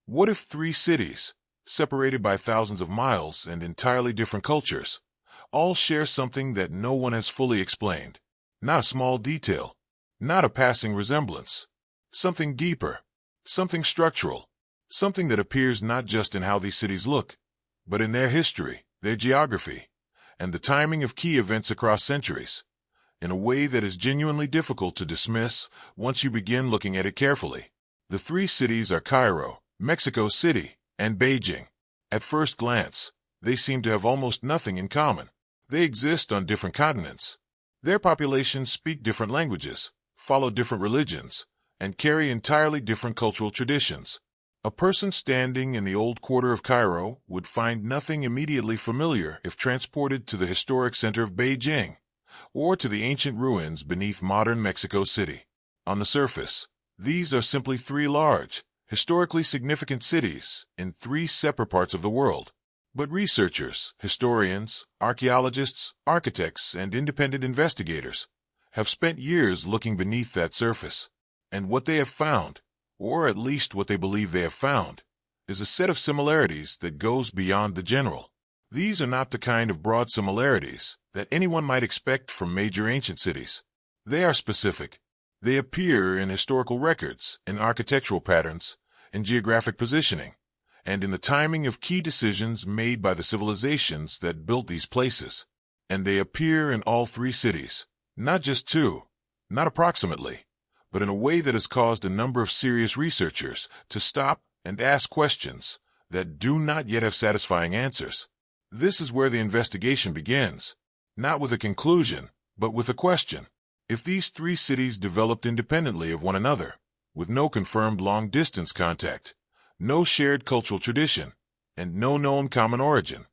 What if three cities, separated by thousands of miles and entirely different cultures, all share something that no one has fully explained? Not a small detail, not a passing resemblance. Something deeper, something structural, something that appears not just in how these cities look, but in their history, their geography, and the timing of key events across centuries, in a way that is genuinely difficult to dismiss once you begin looking at it carefully. The three cities are Cairo, Mexico City, and Beijing. At first glance, they seem to have almost nothing in common. They exist on different continents. Their populations speak different languages, follow different religions, and carry entirely different cultural traditions. A person standing in the old quarter of Cairo would find nothing immediately familiar if transported to the historic center of Beijing, or to the ancient ruins beneath modern Mexico City. On the surface, these are simply three large, historically significant cities in three separate parts of the world. But researchers, historians, archaeologists, architects, and independent investigators have spent years looking beneath that surface. And what they have found, or at least what they believe they have found, is a set of similarities that goes beyond the general. These are not the kind of broad similarities that anyone might expect from major ancient cities. They are specific. They appear in historical records, in architectural patterns, in geographic positioning, and in the timing of key decisions made by the civilizations that built these places. And they appear in all three cities, not just two, not approximately, but in a way that has caused a number of serious researchers to stop and ask questions that do not yet have satisfying answers. This is where the investigation begins, not with a conclusion, but with a question. If these three cities developed independently of one another, with no confirmed long-distance contact, no shared cultural tradition, and no known common origin,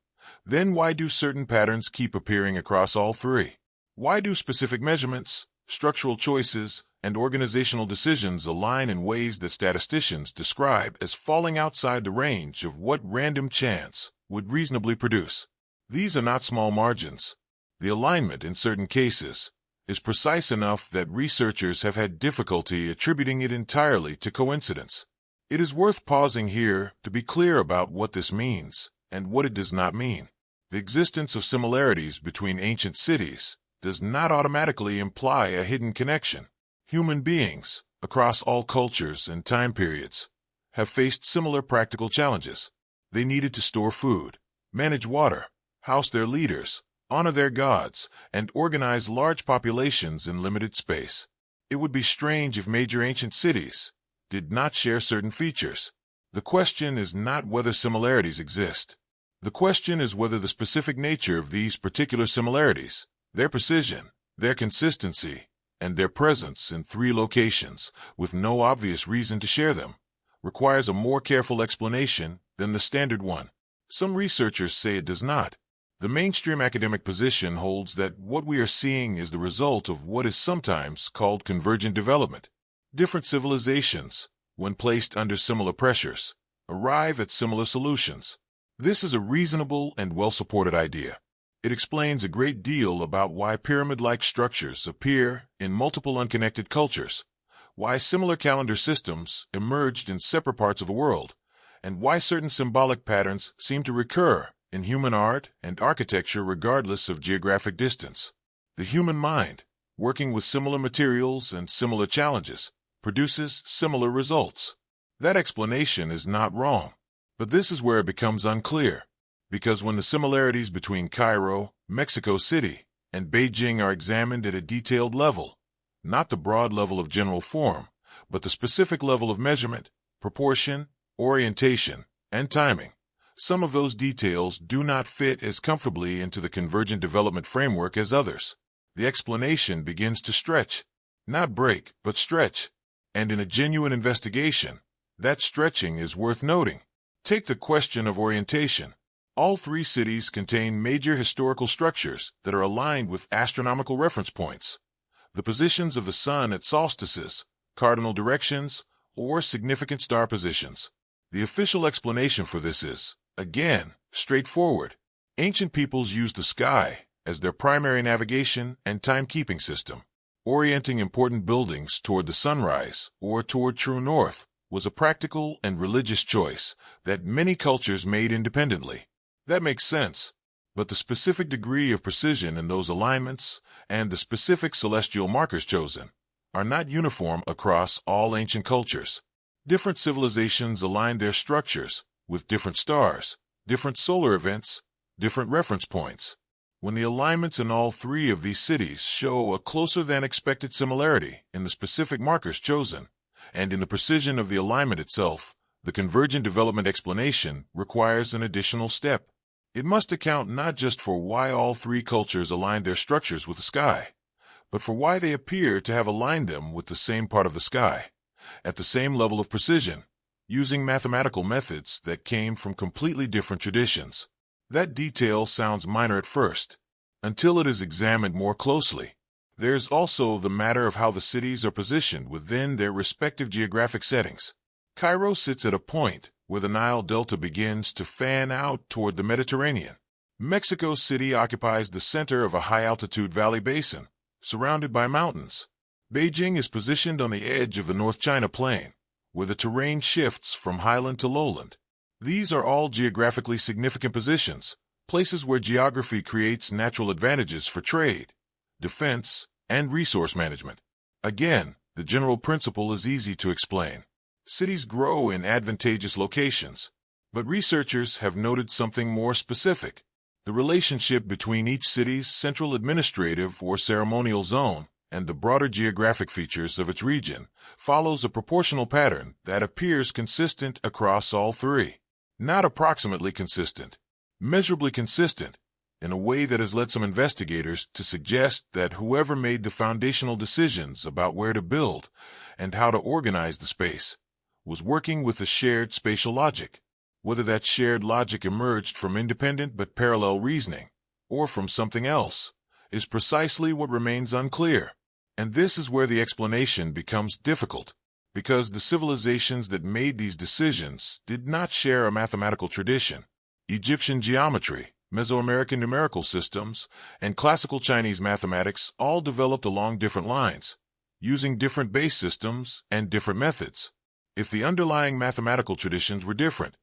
then why do certain patterns keep appearing across all three? Why do specific measurements, structural choices, and organizational decisions align in ways that statisticians describe as falling outside the range of what random chance would reasonably produce? These are not small margins. The alignment, in certain cases, is precise enough that researchers have had difficulty attributing it entirely to coincidence. It is worth pausing here to be clear about what this means and what it does not mean. The existence of similarities between ancient cities does not automatically imply a hidden connection. Human beings, across all cultures and time periods, have faced similar practical challenges. They needed to store food, manage water, house their leaders, honor their gods, and organize large populations in limited space. It would be strange if major ancient cities did not share certain features. The question is not whether similarities exist. The question is whether the specific nature of these particular similarities, their precision, their consistency, and their presence in three locations, with no obvious reason to share them, requires a more careful explanation than the standard one. Some researchers say it does not. The mainstream academic position holds that what we are seeing is the result of what is sometimes called convergent development. Different civilizations, when placed under similar pressures, arrive at similar solutions. This is a reasonable and well-supported idea. It explains a great deal about why pyramid-like structures appear in multiple unconnected cultures, why similar calendar systems emerged in separate parts of the world, and why certain symbolic patterns seem to recur in human art and architecture regardless of geographic distance. The human mind, working with similar materials and similar challenges, produces similar results. That explanation is not wrong, but this is where it becomes unclear, because when the similarities between Cairo, Mexico City, and Beijing are examined at a detailed level, not the broad level of general form, but the specific level of measurement, proportion, orientation, and timing, some of those details do not fit as comfortably into the convergent development framework as others. The explanation begins to stretch, not break, but stretch. And in a genuine investigation, that stretching is worth noting. Take the question of orientation. All three cities contain major historical structures that are aligned with astronomical reference points. The positions of the sun at solstices, cardinal directions, or significant star positions. The official explanation for this is, again, straightforward. Ancient peoples used the sky as their primary navigation and timekeeping system. Orienting important buildings toward the sunrise or toward true north was a practical and religious choice that many cultures made independently. That makes sense. But the specific degree of precision in those alignments and the specific celestial markers chosen are not uniform across all ancient cultures. Different civilizations aligned their structures with different stars, different solar events, different reference points. When the alignments in all three of these cities show a closer than expected similarity in the specific markers chosen and in the precision of the alignment itself, the convergent development explanation requires an additional step. It must account not just for why all three cultures aligned their structures with the sky, but for why they appear to have aligned them with the same part of the sky, at the same level of precision, using mathematical methods that came from completely different traditions. That detail sounds minor at first, until it is examined more closely. There's also the matter of how the cities are positioned within their respective geographic settings. Cairo sits at a point where the Nile Delta begins to fan out toward the Mediterranean. Mexico City occupies the center of a high-altitude valley basin, surrounded by mountains. Beijing is positioned on the edge of the North China Plain, where the terrain shifts from highland to lowland. These are all geographically significant positions, places where geography creates natural advantages for trade, defense, and resource management. Again, the general principle is easy to explain. Cities grow in advantageous locations, but researchers have noted something more specific. The relationship between each city's central administrative or ceremonial zone and the broader geographic features of its region follows a proportional pattern that appears consistent across all three. Not approximately consistent, measurably consistent, in a way that has led some investigators to suggest that whoever made the foundational decisions about where to build and how to organize the space was working with a shared spatial logic. Whether that shared logic emerged from independent but parallel reasoning, or from something else, is precisely what remains unclear. And this is where the explanation becomes difficult, because the civilizations that made these decisions did not share a mathematical tradition. Egyptian geometry, Mesoamerican numerical systems, and classical Chinese mathematics all developed along different lines, using different base systems and different methods. If the underlying mathematical traditions were different,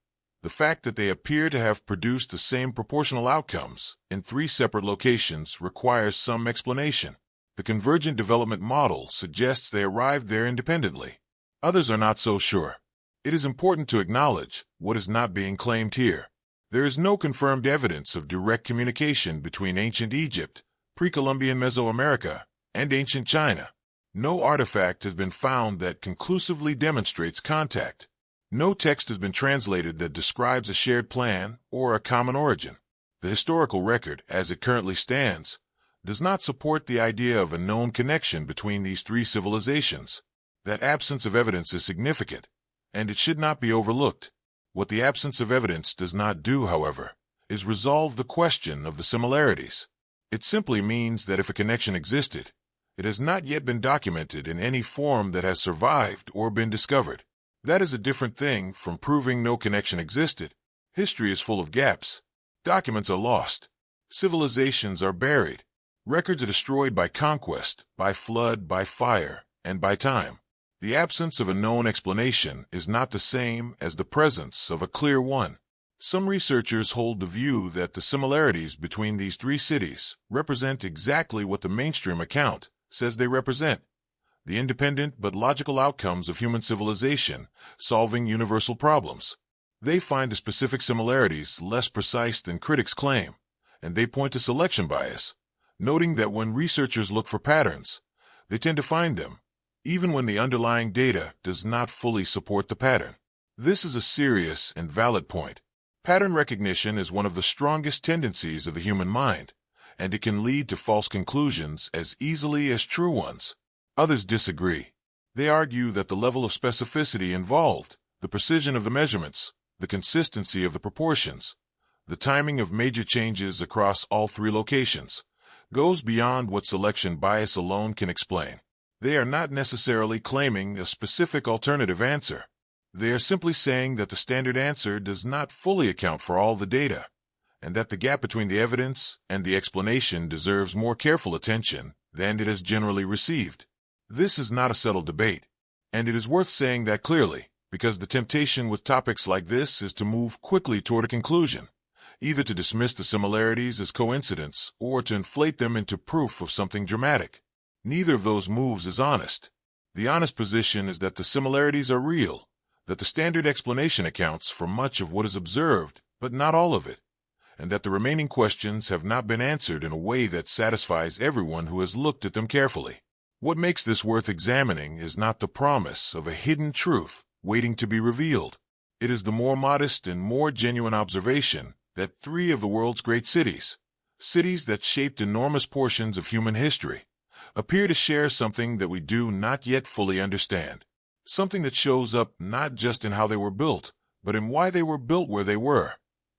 the fact that they appear to have produced the same proportional outcomes in three separate locations requires some explanation. The convergent development model suggests they arrived there independently. Others are not so sure. It is important to acknowledge what is not being claimed here. There is no confirmed evidence of direct communication between ancient Egypt, pre-Columbian Mesoamerica, and ancient China. No artifact has been found that conclusively demonstrates contact. No text has been translated that describes a shared plan or a common origin. The historical record, as it currently stands, does not support the idea of a known connection between these three civilizations. That absence of evidence is significant, and it should not be overlooked. What the absence of evidence does not do, however, is resolve the question of the similarities. It simply means that if a connection existed, it has not yet been documented in any form that has survived or been discovered. That is a different thing from proving no connection existed. History is full of gaps. Documents are lost. Civilizations are buried. Records are destroyed by conquest, by flood, by fire, and by time. The absence of a known explanation is not the same as the presence of a clear one. Some researchers hold the view that the similarities between these three cities represent exactly what the mainstream account says they represent: the independent but logical outcomes of human civilization solving universal problems. They find the specific similarities less precise than critics claim, and they point to selection bias, noting that when researchers look for patterns, they tend to find them, even when the underlying data does not fully support the pattern. This is a serious and valid point. Pattern recognition is one of the strongest tendencies of the human mind, and it can lead to false conclusions as easily as true ones. Others disagree. They argue that the level of specificity involved, the precision of the measurements, the consistency of the proportions, the timing of major changes across all three locations, goes beyond what selection bias alone can explain. They are not necessarily claiming a specific alternative answer. They are simply saying that the standard answer does not fully account for all the data, and that the gap between the evidence and the explanation deserves more careful attention than it has generally received. This is not a settled debate, and it is worth saying that clearly. because the temptation with topics like this is to move quickly toward a conclusion, either to dismiss the similarities as coincidence or to inflate them into proof of something dramatic. Neither of those moves is honest. The honest position is that the similarities are real, that the standard explanation accounts for much of what is observed, but not all of it, and that the remaining questions have not been answered in a way that satisfies everyone who has looked at them carefully. What makes this worth examining is not the promise of a hidden truth waiting to be revealed. It is the more modest and more genuine observation that three of the world's great cities, cities that shaped enormous portions of human history, appear to share something that we do not yet fully understand. Something that shows up not just in how they were built, but in why they were built where they were,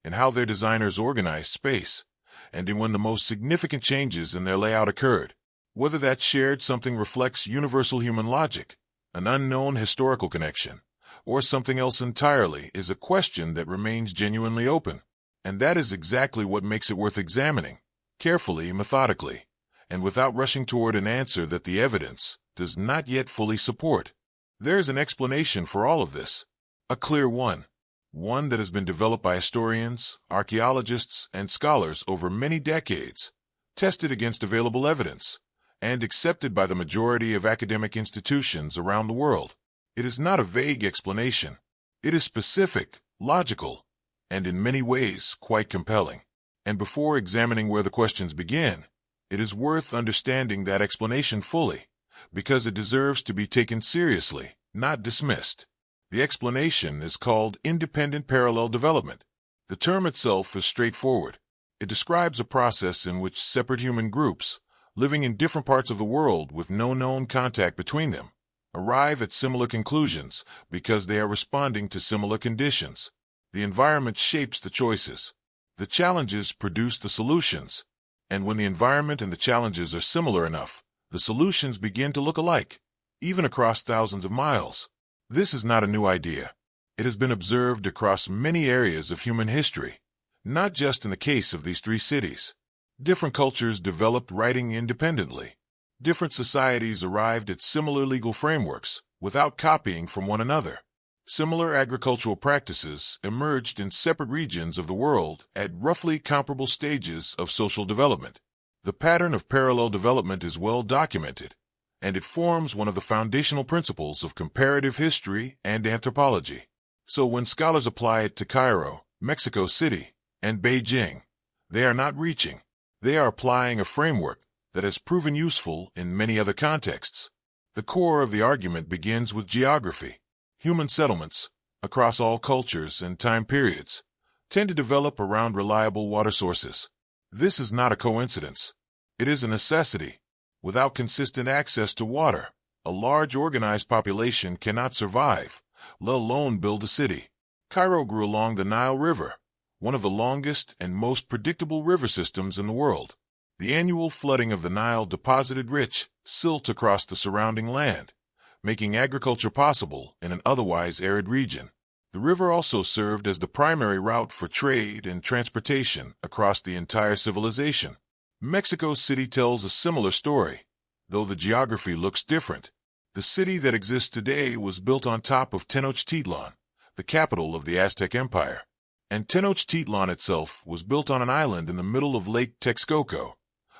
in how their designers organized space, and in when the most significant changes in their layout occurred. Whether that shared something reflects universal human logic, an unknown historical connection, or something else entirely is a question that remains genuinely open. And that is exactly what makes it worth examining, carefully, methodically, and without rushing toward an answer that the evidence does not yet fully support. There is an explanation for all of this, a clear one that has been developed by historians, archaeologists, and scholars over many decades, tested against available evidence, and accepted by the majority of academic institutions around the world. It is not a vague explanation. It is specific, logical, and in many ways quite compelling. And before examining where the questions begin, it is worth understanding that explanation fully, because it deserves to be taken seriously, not dismissed. The explanation is called independent parallel development. The term itself is straightforward. It describes a process in which separate human groups, living in different parts of the world with no known contact between them, arrive at similar conclusions because they are responding to similar conditions. The environment shapes the choices. The challenges produce the solutions. And when the environment and the challenges are similar enough, the solutions begin to look alike, even across thousands of miles. This is not a new idea. It has been observed across many areas of human history, not just in the case of these three cities. Different cultures developed writing independently. Different societies arrived at similar legal frameworks without copying from one another. Similar agricultural practices emerged in separate regions of the world at roughly comparable stages of social development. The pattern of parallel development is well documented, and it forms one of the foundational principles of comparative history and anthropology. So when scholars apply it to Cairo, Mexico City, and Beijing, they are not reaching. They are applying a framework that has proven useful in many other contexts. The core of the argument begins with geography. Human settlements, across all cultures and time periods, tend to develop around reliable water sources. This is not a coincidence. It is a necessity. Without consistent access to water, a large organized population cannot survive, let alone build a city. Cairo grew along the Nile River, one of the longest and most predictable river systems in the world. The annual flooding of the Nile deposited rich silt across the surrounding land, making agriculture possible in an otherwise arid region. The river also served as the primary route for trade and transportation across the entire civilization. Mexico City tells a similar story, though the geography looks different. The city that exists today was built on top of Tenochtitlan, the capital of the Aztec Empire. And Tenochtitlan itself was built on an island in the middle of Lake Texcoco,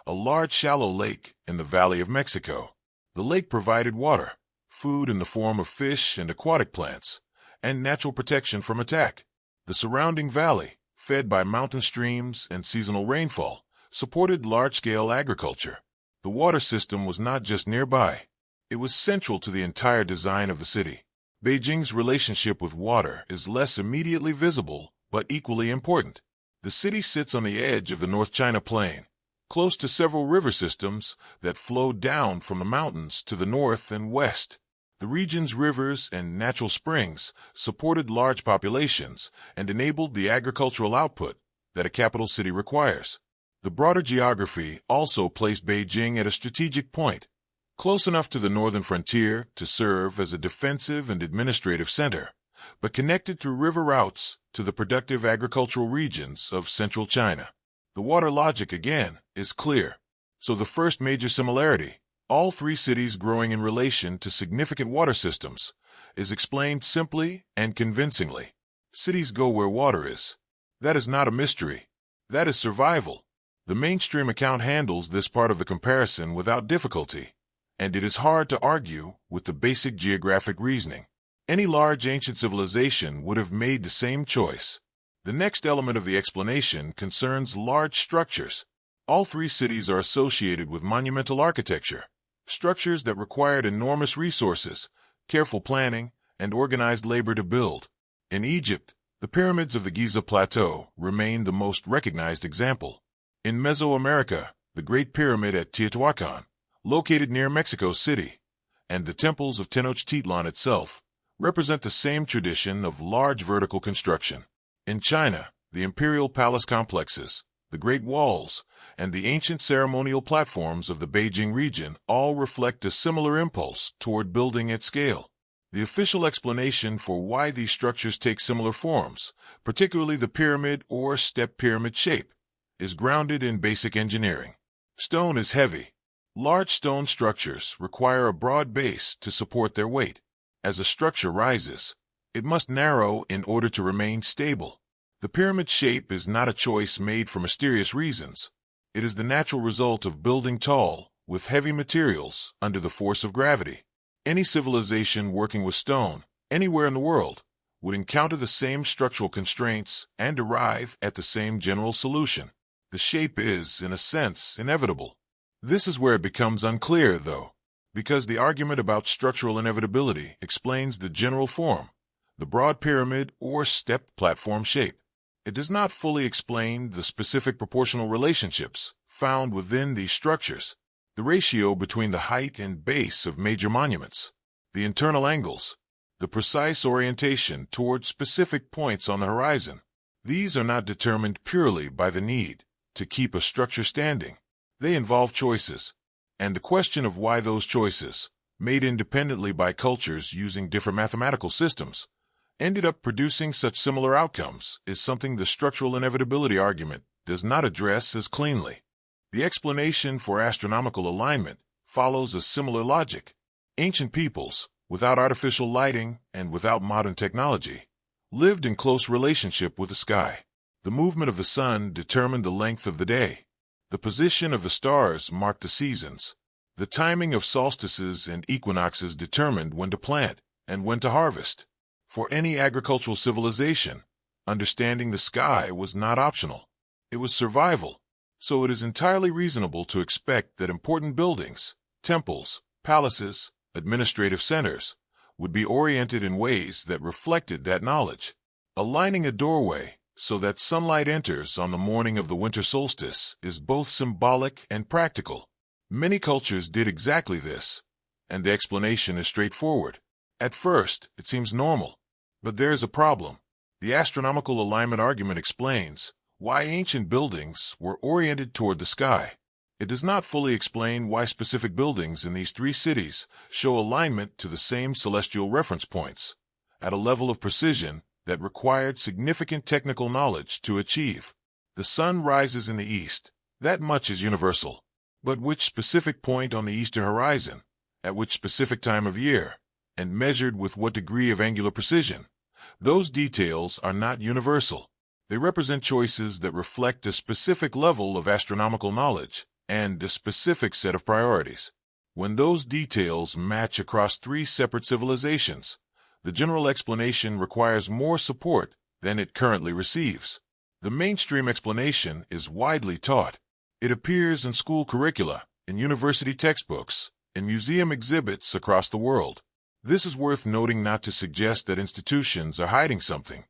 a large shallow lake in the Valley of Mexico. The lake provided water, food in the form of fish and aquatic plants, and natural protection from attack. The surrounding valley, fed by mountain streams and seasonal rainfall, supported large-scale agriculture. The water system was not just nearby. It was central to the entire design of the city. Beijing's relationship with water is less immediately visible, but equally important. The city sits on the edge of the North China Plain, close to several river systems that flow down from the mountains to the north and west. The region's rivers and natural springs supported large populations and enabled the agricultural output that a capital city requires. The broader geography also placed Beijing at a strategic point, close enough to the northern frontier to serve as a defensive and administrative center, but connected through river routes to the productive agricultural regions of central China. The water logic, again, is clear. So the first major similarity, all three cities growing in relation to significant water systems, is explained simply and convincingly. Cities go where water is. That is not a mystery. That is survival. The mainstream account handles this part of the comparison without difficulty, and it is hard to argue with the basic geographic reasoning. Any large ancient civilization would have made the same choice. The next element of the explanation concerns large structures. All three cities are associated with monumental architecture, structures that required enormous resources, careful planning, and organized labor to build. In Egypt, the pyramids of the Giza Plateau remain the most recognized example. In Mesoamerica, the Great Pyramid at Teotihuacan, located near Mexico City, and the temples of Tenochtitlan itself, represent the same tradition of large vertical construction. In China, the imperial palace complexes, the Great Walls, and the ancient ceremonial platforms of the Beijing region all reflect a similar impulse toward building at scale. The official explanation for why these structures take similar forms, particularly the pyramid or step pyramid shape, is grounded in basic engineering. Stone is heavy. Large stone structures require a broad base to support their weight. As a structure rises, it must narrow in order to remain stable. The pyramid shape is not a choice made for mysterious reasons. It is the natural result of building tall, with heavy materials under the force of gravity. Any civilization working with stone, anywhere in the world, would encounter the same structural constraints and arrive at the same general solution. The shape is, in a sense, inevitable. This is where it becomes unclear, though, because the argument about structural inevitability explains the general form, the broad pyramid or step platform shape. It does not fully explain the specific proportional relationships found within these structures, the ratio between the height and base of major monuments, the internal angles, the precise orientation toward specific points on the horizon. These are not determined purely by the need to keep a structure standing. They involve choices, and the question of why those choices, made independently by cultures using different mathematical systems, ended up producing such similar outcomes is something the structural inevitability argument does not address as cleanly. The explanation for astronomical alignment follows a similar logic. Ancient peoples, without artificial lighting and without modern technology, lived in close relationship with the sky. The movement of the sun determined the length of the day. The position of the stars marked the seasons. The timing of solstices and equinoxes determined when to plant and when to harvest. For any agricultural civilization, understanding the sky was not optional. It was survival. So it is entirely reasonable to expect that important buildings, temples, palaces, administrative centers, would be oriented in ways that reflected that knowledge. Aligning a doorway so that sunlight enters on the morning of the winter solstice is both symbolic and practical. Many cultures did exactly this, and the explanation is straightforward. At first, it seems normal, but there is a problem. The astronomical alignment argument explains why ancient buildings were oriented toward the sky. It does not fully explain why specific buildings in these three cities show alignment to the same celestial reference points, at a level of precision that required significant technical knowledge to achieve. The sun rises in the east. That much is universal. But which specific point on the eastern horizon, at which specific time of year, and measured with what degree of angular precision? Those details are not universal. They represent choices that reflect a specific level of astronomical knowledge and a specific set of priorities. When those details match across three separate civilizations, the general explanation requires more support than it currently receives. The mainstream explanation is widely taught. It appears in school curricula, in university textbooks, in museum exhibits across the world. This is worth noting, not to suggest that institutions are hiding something,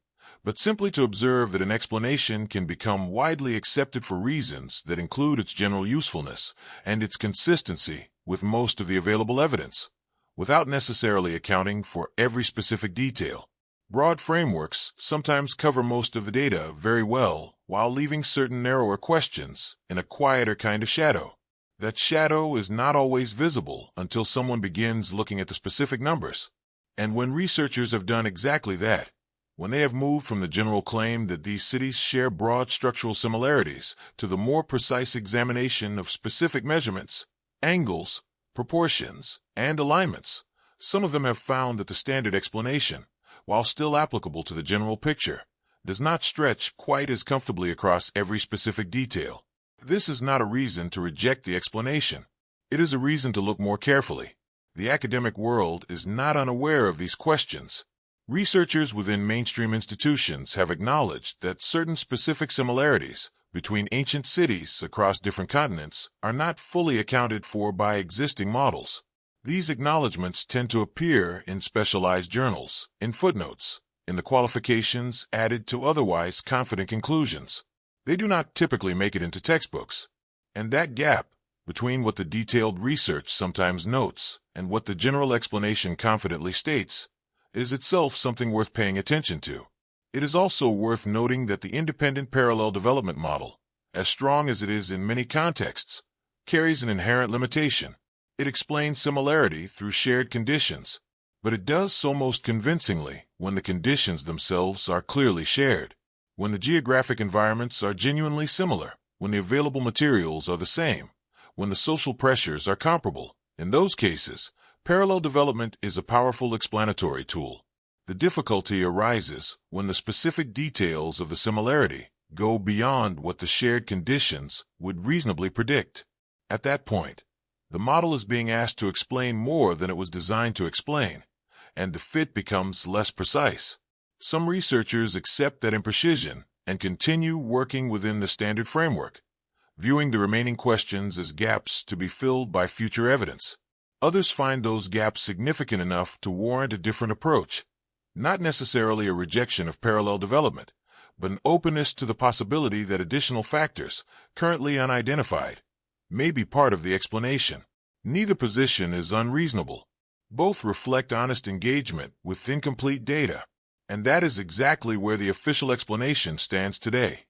but simply to observe that an explanation can become widely accepted for reasons that include its general usefulness and its consistency with most of the available evidence, without necessarily accounting for every specific detail. Broad frameworks sometimes cover most of the data very well, while leaving certain narrower questions in a quieter kind of shadow. That shadow is not always visible until someone begins looking at the specific numbers. And when researchers have done exactly that, when they have moved from the general claim that these cities share broad structural similarities to the more precise examination of specific measurements, angles, proportions, and alignments, Some of them have found that the standard explanation, while still applicable to the general picture, does not stretch quite as comfortably across every specific detail. This is not a reason to reject the explanation. It is a reason to look more carefully. The academic world is not unaware of these questions. Researchers within mainstream institutions have acknowledged that certain specific similarities between ancient cities across different continents are not fully accounted for by existing models. These acknowledgments tend to appear in specialized journals, in footnotes, in the qualifications added to otherwise confident conclusions. They do not typically make it into textbooks. And that gap between what the detailed research sometimes notes and what the general explanation confidently states is itself something worth paying attention to. It is also worth noting that the independent parallel development model, as strong as it is in many contexts, carries an inherent limitation. It explains similarity through shared conditions, but it does so most convincingly when the conditions themselves are clearly shared, when the geographic environments are genuinely similar, when the available materials are the same, when the social pressures are comparable. In those cases, parallel development is a powerful explanatory tool. The difficulty arises when the specific details of the similarity go beyond what the shared conditions would reasonably predict. At that point, the model is being asked to explain more than it was designed to explain, and the fit becomes less precise. Some researchers accept that imprecision and continue working within the standard framework, viewing the remaining questions as gaps to be filled by future evidence. Others find those gaps significant enough to warrant a different approach, not necessarily a rejection of parallel development, but an openness to the possibility that additional factors, currently unidentified, may be part of the explanation. Neither position is unreasonable. Both reflect honest engagement with incomplete data, and that is exactly where the official explanation stands today.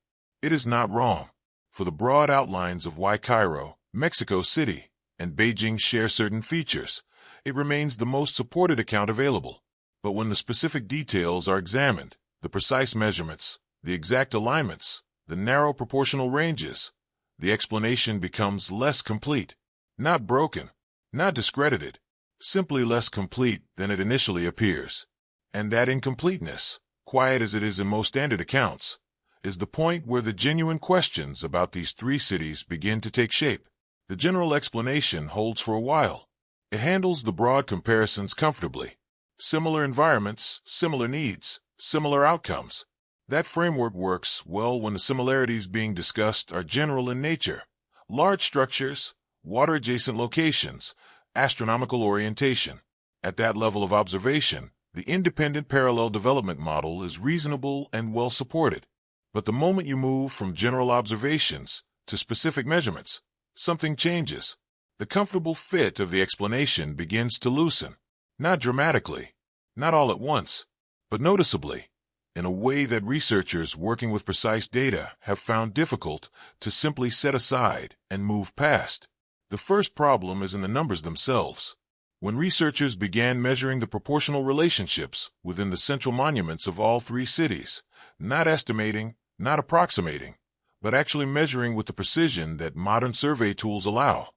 It is not wrong, for the broad outlines of why Cairo, Mexico City, and Beijing share certain features, it remains the most supported account available. But when the specific details are examined, the precise measurements, the exact alignments, the narrow proportional ranges, the explanation becomes less complete, not broken, not discredited, simply less complete than it initially appears. And that incompleteness, quiet as it is in most standard accounts, is the point where the genuine questions about these three cities begin to take shape. The general explanation holds for a while. It handles the broad comparisons comfortably. Similar environments, similar needs, similar outcomes. That framework works well when the similarities being discussed are general in nature. Large structures, water-adjacent locations, astronomical orientation. At that level of observation, the independent parallel development model is reasonable and well supported. But the moment you move from general observations to specific measurements, something changes. The comfortable fit of the explanation begins to loosen. Not dramatically, not all at once, but noticeably, in a way that researchers working with precise data have found difficult to simply set aside and move past. The first problem is in the numbers themselves. When researchers began measuring the proportional relationships within the central monuments of all three cities, not estimating, not approximating, but actually measuring with the precision that modern survey tools allow,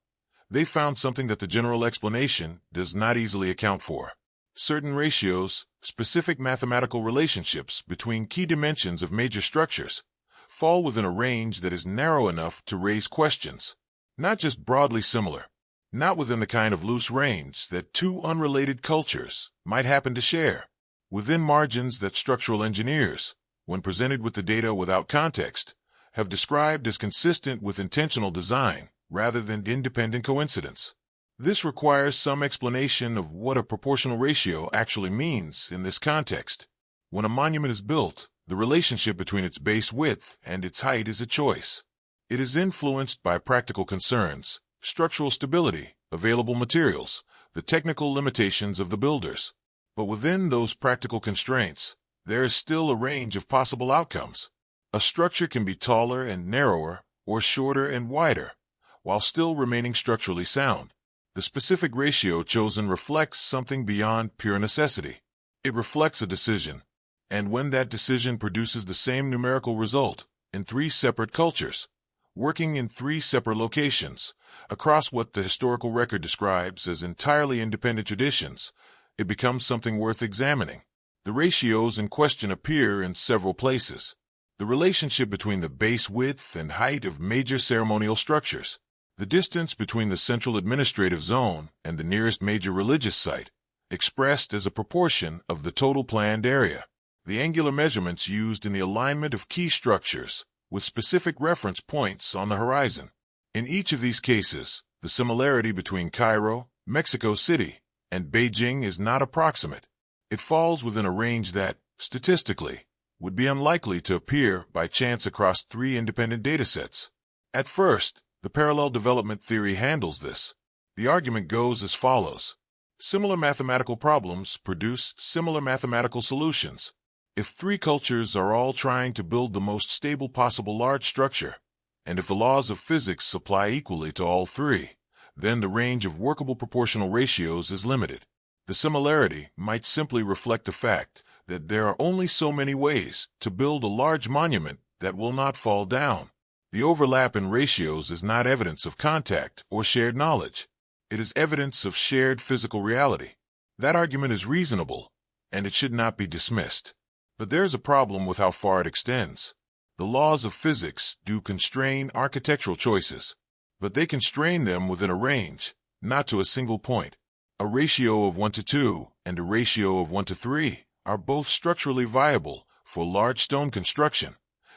they found something that the general explanation does not easily account for. Certain ratios, specific mathematical relationships between key dimensions of major structures, fall within a range that is narrow enough to raise questions. Not just broadly similar, not within the kind of loose range that two unrelated cultures might happen to share, within margins that structural engineers, when presented with the data without context, have described as consistent with intentional design rather than independent coincidence. This requires some explanation of what a proportional ratio actually means in this context. When a monument is built, the relationship between its base width and its height is a choice. It is influenced by practical concerns, structural stability, available materials, the technical limitations of the builders. But within those practical constraints, there is still a range of possible outcomes. A structure can be taller and narrower, or shorter and wider, while still remaining structurally sound. The specific ratio chosen reflects something beyond pure necessity. It reflects a decision, and when that decision produces the same numerical result in three separate cultures, working in three separate locations, across what the historical record describes as entirely independent traditions, it becomes something worth examining. The ratios in question appear in several places. The relationship between the base width and height of major ceremonial structures, the distance between the central administrative zone and the nearest major religious site, expressed as a proportion of the total planned area, the angular measurements used in the alignment of key structures, with specific reference points on the horizon. In each of these cases, the similarity between Cairo, Mexico City, and Beijing is not approximate. It falls within a range that, statistically, would be unlikely to appear by chance across three independent datasets. At first, the parallel development theory handles this. The argument goes as follows. Similar mathematical problems produce similar mathematical solutions. If three cultures are all trying to build the most stable possible large structure, and if the laws of physics apply equally to all three, then the range of workable proportional ratios is limited. The similarity might simply reflect the fact that there are only so many ways to build a large monument that will not fall down. The overlap in ratios is not evidence of contact or shared knowledge. It is evidence of shared physical reality. That argument is reasonable, and it should not be dismissed. But there's a problem with how far it extends. The laws of physics do constrain architectural choices, but they constrain them within a range, not to a single point. A ratio of 1 to 2 and a ratio of 1 to 3 are both structurally viable for large stone construction,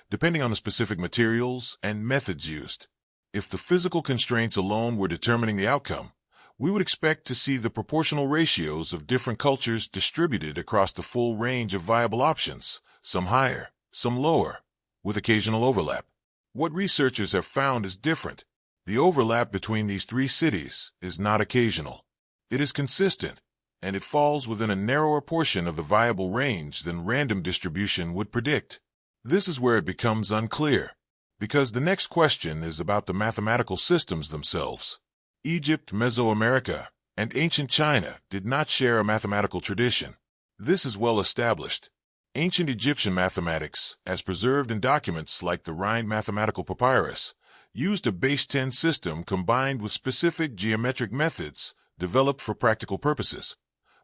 depending on the specific materials and methods used. If the physical constraints alone were determining the outcome, we would expect to see the proportional ratios of different cultures distributed across the full range of viable options, some higher, some lower, with occasional overlap. What researchers have found is different. The overlap between these three cities is not occasional. It is consistent, and it falls within a narrower portion of the viable range than random distribution would predict. This is where it becomes unclear, because the next question is about the mathematical systems themselves. Egypt, Mesoamerica, and ancient China did not share a mathematical tradition. This is well established. Ancient Egyptian mathematics, as preserved in documents like the Rhind Mathematical Papyrus, used a base 10 system combined with specific geometric methods developed for practical purposes,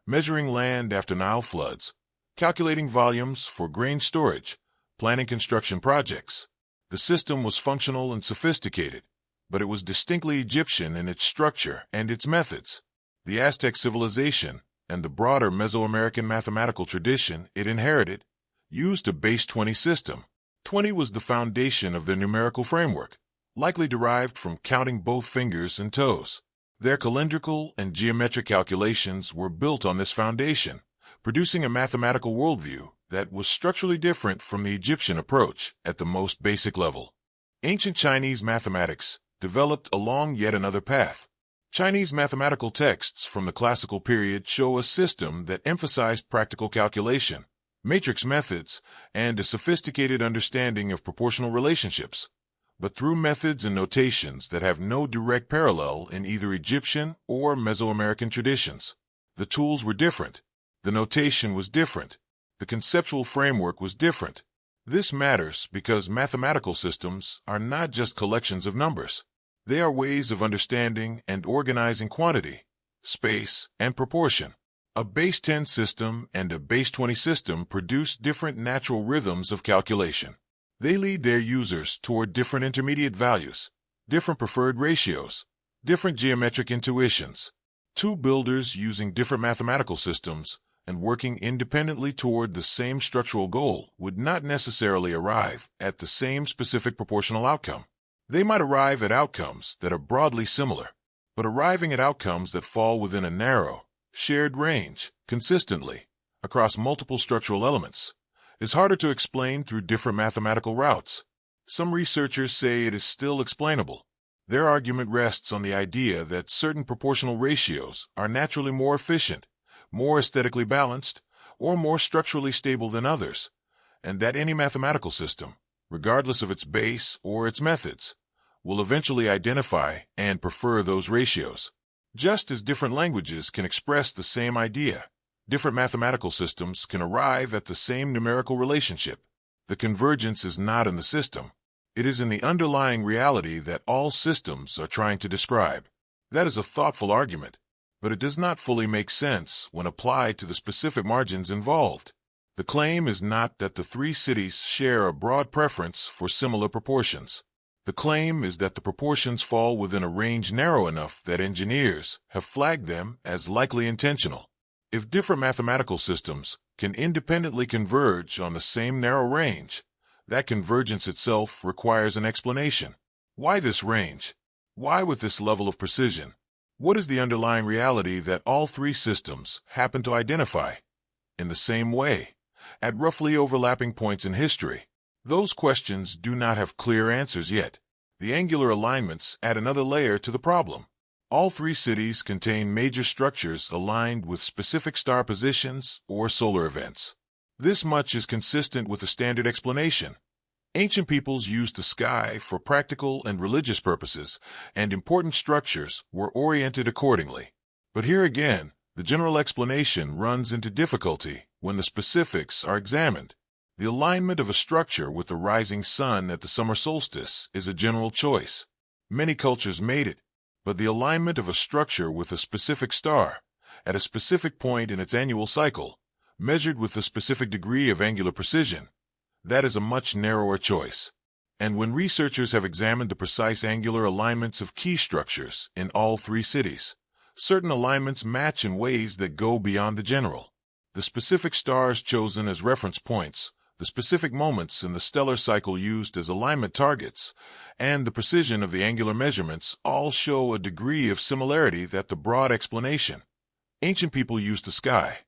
measuring land after Nile floods, calculating volumes for grain storage, planning construction projects. The system was functional and sophisticated, but it was distinctly Egyptian in its structure and its methods. The Aztec civilization and the broader Mesoamerican mathematical tradition it inherited used a base 20 system. 20 was the foundation of their numerical framework, likely derived from counting both fingers and toes. Their calendrical and geometric calculations were built on this foundation, producing a mathematical worldview that was structurally different from the Egyptian approach at the most basic level. Ancient Chinese mathematics developed along yet another path. Chinese mathematical texts from the classical period show a system that emphasized practical calculation, matrix methods, and a sophisticated understanding of proportional relationships, but through methods and notations that have no direct parallel in either Egyptian or Mesoamerican traditions. The tools were different. The notation was different. The conceptual framework was different. This matters because mathematical systems are not just collections of numbers. They are ways of understanding and organizing quantity, space, and proportion. A base 10 system and a base 20 system produce different natural rhythms of calculation. They lead their users toward different intermediate values, different preferred ratios, different geometric intuitions. Two builders using different mathematical systems and working independently toward the same structural goal would not necessarily arrive at the same specific proportional outcome. They might arrive at outcomes that are broadly similar, but arriving at outcomes that fall within a narrow, shared range, consistently, across multiple structural elements, is harder to explain through different mathematical routes. Some researchers say it is still explainable. Their argument rests on the idea that certain proportional ratios are naturally more efficient, more aesthetically balanced, or more structurally stable than others, and that any mathematical system, regardless of its base or its methods, will eventually identify and prefer those ratios. Just as different languages can express the same idea, different mathematical systems can arrive at the same numerical relationship. The convergence is not in the system. It is in the underlying reality that all systems are trying to describe. That is a thoughtful argument, but it does not fully make sense when applied to the specific margins involved. The claim is not that the three cities share a broad preference for similar proportions. The claim is that the proportions fall within a range narrow enough that engineers have flagged them as likely intentional. If different mathematical systems can independently converge on the same narrow range, that convergence itself requires an explanation. Why this range? Why with this level of precision? What is the underlying reality that all three systems happen to identify in the same way, at roughly overlapping points in history? Those questions do not have clear answers yet. The angular alignments add another layer to the problem. All three cities contain major structures aligned with specific star positions or solar events. This much is consistent with the standard explanation. Ancient peoples used the sky for practical and religious purposes, and important structures were oriented accordingly. But here again, the general explanation runs into difficulty when the specifics are examined. The alignment of a structure with the rising sun at the summer solstice is a general choice. Many cultures made it, but the alignment of a structure with a specific star, at a specific point in its annual cycle, measured with a specific degree of angular precision, that is a much narrower choice. And when researchers have examined the precise angular alignments of key structures in all three cities, certain alignments match in ways that go beyond the general. The specific stars chosen as reference points, the specific moments in the stellar cycle used as alignment targets, and the precision of the angular measurements all show a degree of similarity that the broad explanation, ancient people used the sky,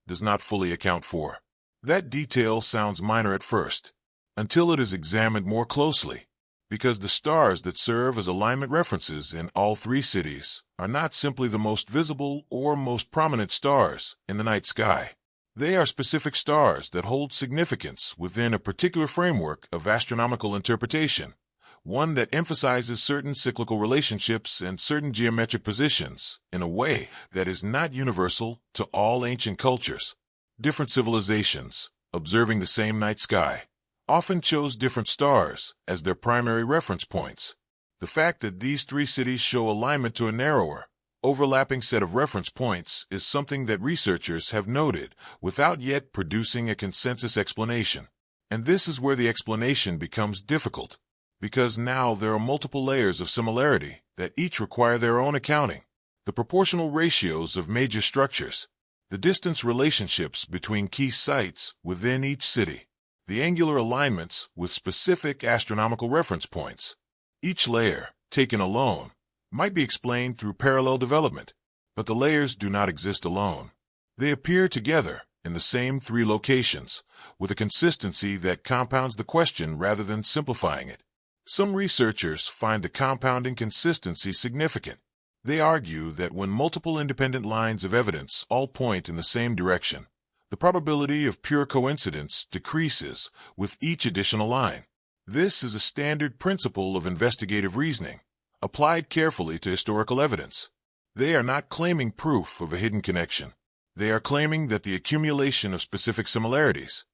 does not fully account for. That detail sounds minor at first, until it is examined more closely, because the stars that serve as alignment references in all three cities are not simply the most visible or most prominent stars in the night sky. They are specific stars that hold significance within a particular framework of astronomical interpretation, one that emphasizes certain cyclical relationships and certain geometric positions in a way that is not universal to all ancient cultures. Different civilizations, observing the same night sky, often chose different stars as their primary reference points. The fact that these three cities show alignment to a narrower, overlapping set of reference points is something that researchers have noted without yet producing a consensus explanation. And this is where the explanation becomes difficult, because now there are multiple layers of similarity that each require their own accounting. The proportional ratios of major structures, the distance relationships between key sites within each city, the angular alignments with specific astronomical reference points. Each layer, taken alone, might be explained through parallel development, but the layers do not exist alone. They appear together in the same three locations, with a consistency that compounds the question rather than simplifying it. Some researchers find the compounding consistency significant. They argue that when multiple independent lines of evidence all point in the same direction, the probability of pure coincidence decreases with each additional line. This is a standard principle of investigative reasoning, applied carefully to historical evidence. They are not claiming proof of a hidden connection. They are claiming that the accumulation of specific similarities,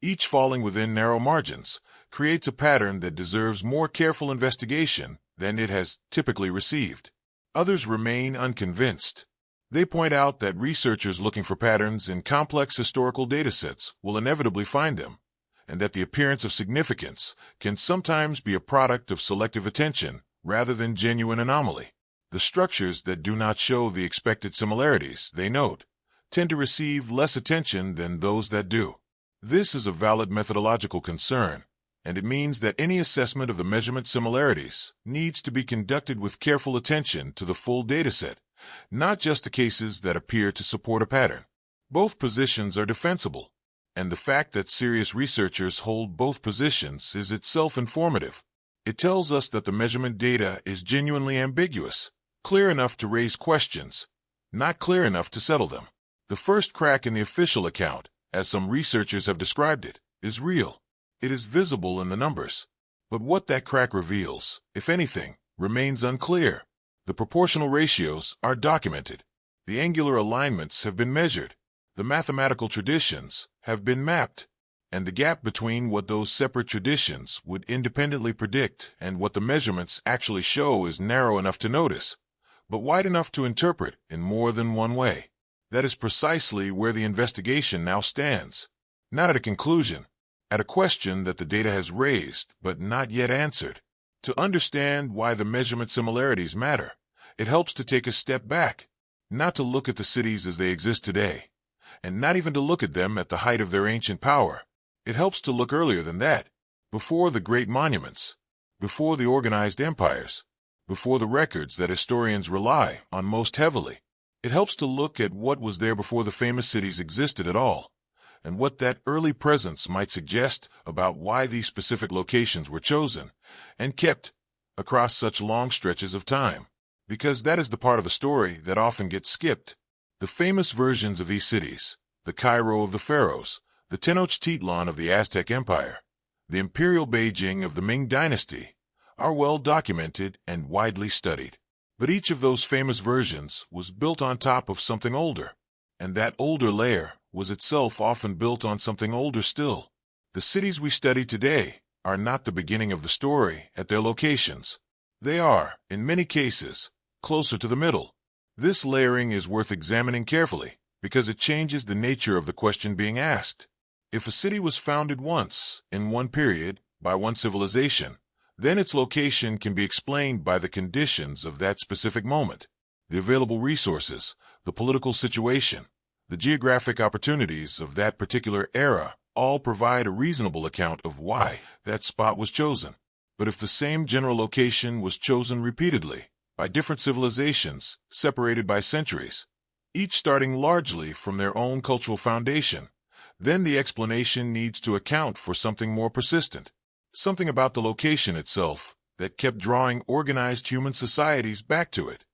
each falling within narrow margins, creates a pattern that deserves more careful investigation than it has typically received. Others remain unconvinced. They point out that researchers looking for patterns in complex historical datasets will inevitably find them, and that the appearance of significance can sometimes be a product of selective attention rather than genuine anomaly. The structures that do not show the expected similarities, they note, tend to receive less attention than those that do. This is a valid methodological concern, and it means that any assessment of the measurement similarities needs to be conducted with careful attention to the full dataset, not just the cases that appear to support a pattern. Both positions are defensible, and the fact that serious researchers hold both positions is itself informative. It tells us that the measurement data is genuinely ambiguous, clear enough to raise questions, not clear enough to settle them. The first crack in the official account, as some researchers have described it, is real. It is visible in the numbers. But what that crack reveals, if anything, remains unclear. The proportional ratios are documented. The angular alignments have been measured. The mathematical traditions have been mapped. And the gap between what those separate traditions would independently predict and what the measurements actually show is narrow enough to notice. but wide enough to interpret in more than one way. That is precisely where the investigation now stands. Not at a conclusion, at a question that the data has raised but not yet answered. To understand why the measurement similarities matter, it helps to take a step back, not to look at the cities as they exist today, and not even to look at them at the height of their ancient power. It helps to look earlier than that, before the great monuments, before the organized empires, before the records that historians rely on most heavily. It helps to look at what was there before the famous cities existed at all, and what that early presence might suggest about why these specific locations were chosen and kept across such long stretches of time. Because that is the part of the story that often gets skipped. The famous versions of these cities, the Cairo of the pharaohs, the Tenochtitlan of the Aztec Empire, the Imperial Beijing of the Ming Dynasty, are well documented and widely studied. But each of those famous versions was built on top of something older, and that older layer was itself often built on something older still. The cities we study today are not the beginning of the story at their locations. They are, in many cases, closer to the middle. This layering is worth examining carefully because it changes the nature of the question being asked. If a city was founded once, in one period, by one civilization, then its location can be explained by the conditions of that specific moment, the available resources, the political situation, the geographic opportunities of that particular era all provide a reasonable account of why that spot was chosen. But if the same general location was chosen repeatedly, by different civilizations, separated by centuries, each starting largely from their own cultural foundation, then the explanation needs to account for something more persistent, something about the location itself that kept drawing organized human societies back to it,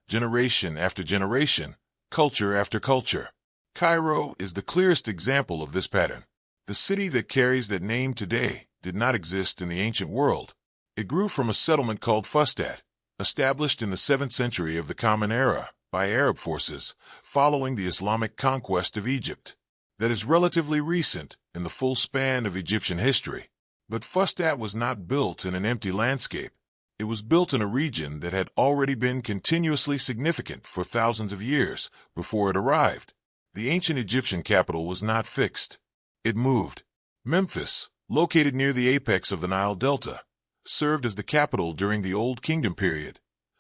generation after generation, culture after culture. Cairo is the clearest example of this pattern. The city that carries that name today did not exist in the ancient world. It grew from a settlement called Fustat, established in the 7th century of the Common Era by Arab forces following the Islamic conquest of Egypt. That is relatively recent in the full span of Egyptian history. But Fustat was not built in an empty landscape. It was built in a region that had already been continuously significant for thousands of years before it arrived. The ancient Egyptian capital was not fixed. It moved. Memphis, located near the apex of the Nile Delta, served as the capital during the Old Kingdom period,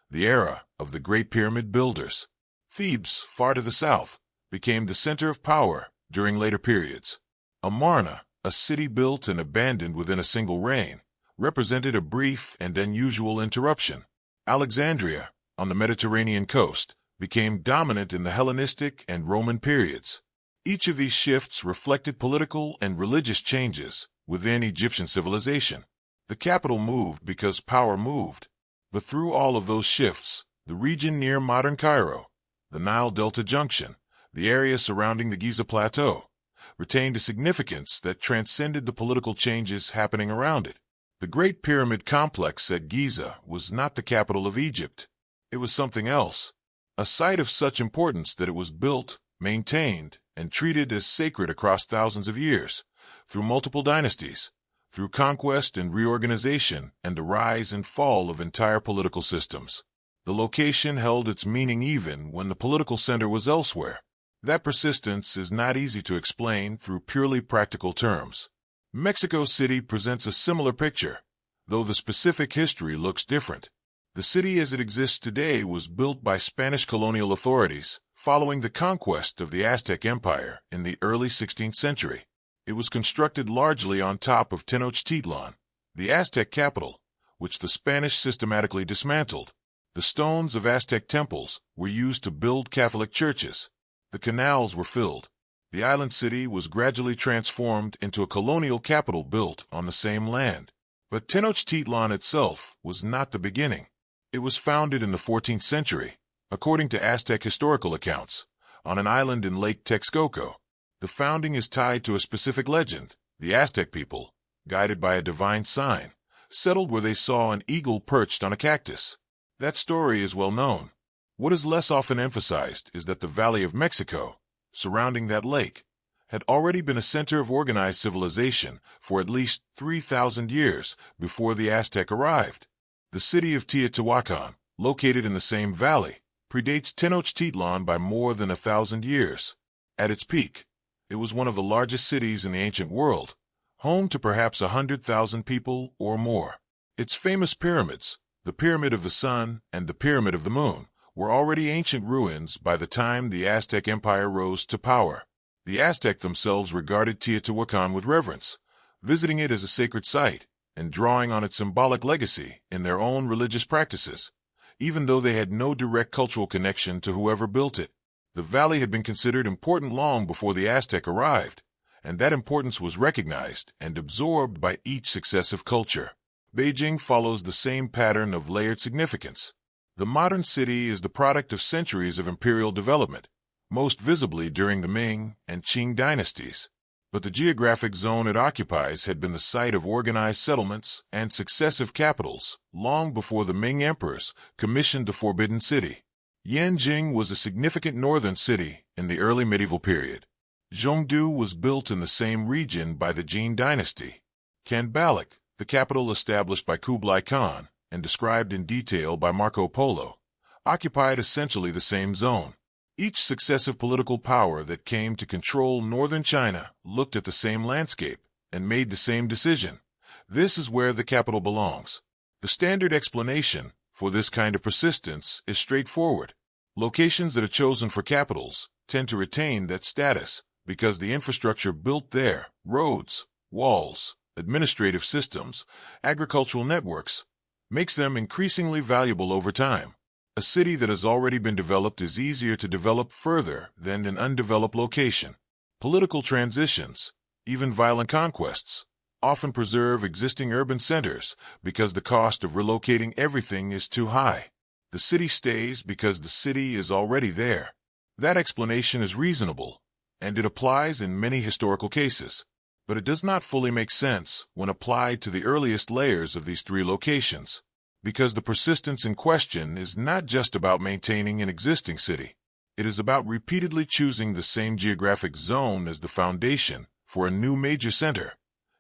the era of the Great Pyramid builders. Thebes, far to the south, became the center of power during later periods. Amarna, a city built and abandoned within a single reign, represented a brief and unusual interruption. Alexandria, on the Mediterranean coast, became dominant in the Hellenistic and Roman periods. Each of these shifts reflected political and religious changes within Egyptian civilization. The capital moved because power moved. But through all of those shifts, the region near modern Cairo, the Nile Delta Junction, the area surrounding the Giza Plateau, retained a significance that transcended the political changes happening around it. The Great Pyramid complex at Giza was not the capital of Egypt. It was something else, a site of such importance that it was built, maintained, and treated as sacred across thousands of years, through multiple dynasties, through conquest and reorganization and the rise and fall of entire political systems. The location held its meaning even when the political center was elsewhere. That persistence is not easy to explain through purely practical terms. Mexico City presents a similar picture, though the specific history looks different. The city as it exists today was built by Spanish colonial authorities following the conquest of the Aztec Empire in the early 16th century. It was constructed largely on top of Tenochtitlan, the Aztec capital, which the Spanish systematically dismantled. The stones of Aztec temples were used to build Catholic churches. The canals were filled. The island city was gradually transformed into a colonial capital built on the same land. But Tenochtitlan itself was not the beginning. It was founded in the 14th century, according to Aztec historical accounts, on an island in Lake Texcoco. The founding is tied to a specific legend. The Aztec people, guided by a divine sign, settled where they saw an eagle perched on a cactus. That story is well known. What is less often emphasized is that the Valley of Mexico, surrounding that lake, had already been a center of organized civilization for at least 3,000 years before the Aztec arrived. The city of Teotihuacan, located in the same valley, predates Tenochtitlan by more than 1,000 years. At its peak, it was one of the largest cities in the ancient world, home to perhaps 100,000 people or more. Its famous pyramids, the Pyramid of the Sun and the Pyramid of the Moon, were already ancient ruins by the time the Aztec Empire rose to power. The Aztec themselves regarded Teotihuacan with reverence, visiting it as a sacred site and drawing on its symbolic legacy in their own religious practices, even though they had no direct cultural connection to whoever built it. The valley had been considered important long before the Aztec arrived, and that importance was recognized and absorbed by each successive culture. Beijing follows the same pattern of layered significance. The modern city is the product of centuries of imperial development, most visibly during the Ming and Qing dynasties. But the geographic zone it occupies had been the site of organized settlements and successive capitals long before the Ming emperors commissioned the Forbidden City. Yanjing was a significant northern city in the early medieval period. Zhongdu was built in the same region by the Jin dynasty. Kanbalik, the capital established by Kublai Khan and described in detail by Marco Polo, occupied essentially the same zone. Each successive political power that came to control northern China looked at the same landscape and made the same decision. This is where the capital belongs. The standard explanation for this kind of persistence is straightforward. Locations that are chosen for capitals tend to retain that status because the infrastructure built there, roads, walls, administrative systems, agricultural networks, makes them increasingly valuable over time. A city that has already been developed is easier to develop further than an undeveloped location. Political transitions, even violent conquests, often preserve existing urban centers because the cost of relocating everything is too high. The city stays because the city is already there. That explanation is reasonable, and it applies in many historical cases. But it does not fully make sense when applied to the earliest layers of these three locations, because the persistence in question is not just about maintaining an existing city. It is about repeatedly choosing the same geographic zone as the foundation for a new major center,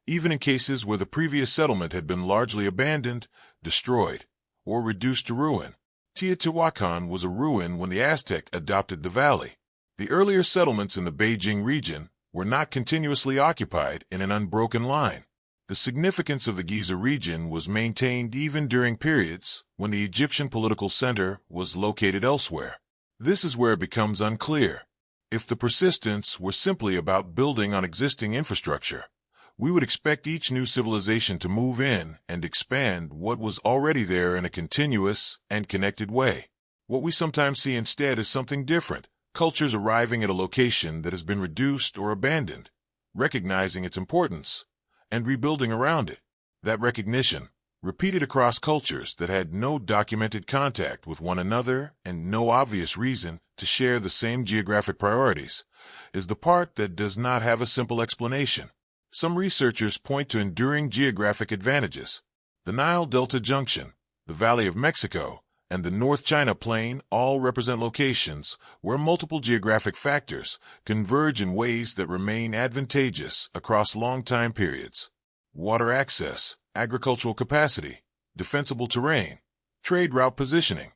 even in cases where the previous settlement had been largely abandoned, destroyed, or reduced to ruin. Teotihuacan was a ruin when the Aztec adopted the valley. The earlier settlements in the Beijing region were not continuously occupied in an unbroken line. The significance of the Giza region was maintained even during periods when the Egyptian political center was located elsewhere. This is where it becomes unclear. If the persistence were simply about building on existing infrastructure, we would expect each new civilization to move in and expand what was already there in a continuous and connected way. What we sometimes see instead is something different: cultures arriving at a location that has been reduced or abandoned, recognizing its importance, and rebuilding around it. That recognition, repeated across cultures that had no documented contact with one another and no obvious reason to share the same geographic priorities, is the part that does not have a simple explanation. Some researchers point to enduring geographic advantages. The Nile Delta Junction, the Valley of Mexico, and the North China Plain all represent locations where multiple geographic factors converge in ways that remain advantageous across long time periods. Water access, agricultural capacity, defensible terrain, trade route positioning.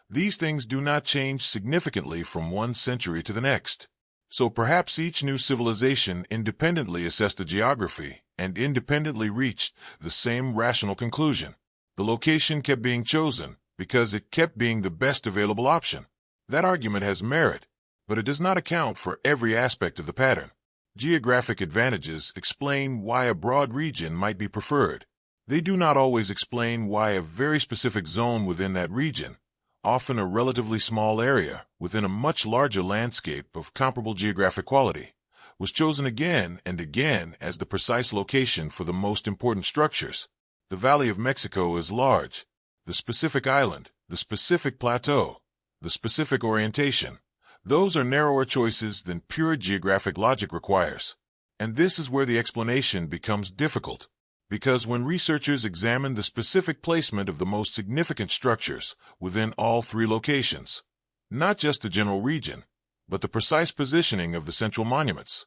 These things do not change significantly from one century to the next. So perhaps each new civilization independently assessed the geography and independently reached the same rational conclusion. The location kept being chosen because it kept being the best available option. That argument has merit, but it does not account for every aspect of the pattern. Geographic advantages explain why a broad region might be preferred. They do not always explain why a very specific zone within that region, often a relatively small area within a much larger landscape of comparable geographic quality, was chosen again and again as the precise location for the most important structures. The Valley of Mexico is large. The specific island, the specific plateau, the specific orientation, those are narrower choices than pure geographic logic requires. And this is where the explanation becomes difficult, because when researchers examine the specific placement of the most significant structures within all three locations, not just the general region, but the precise positioning of the central monuments,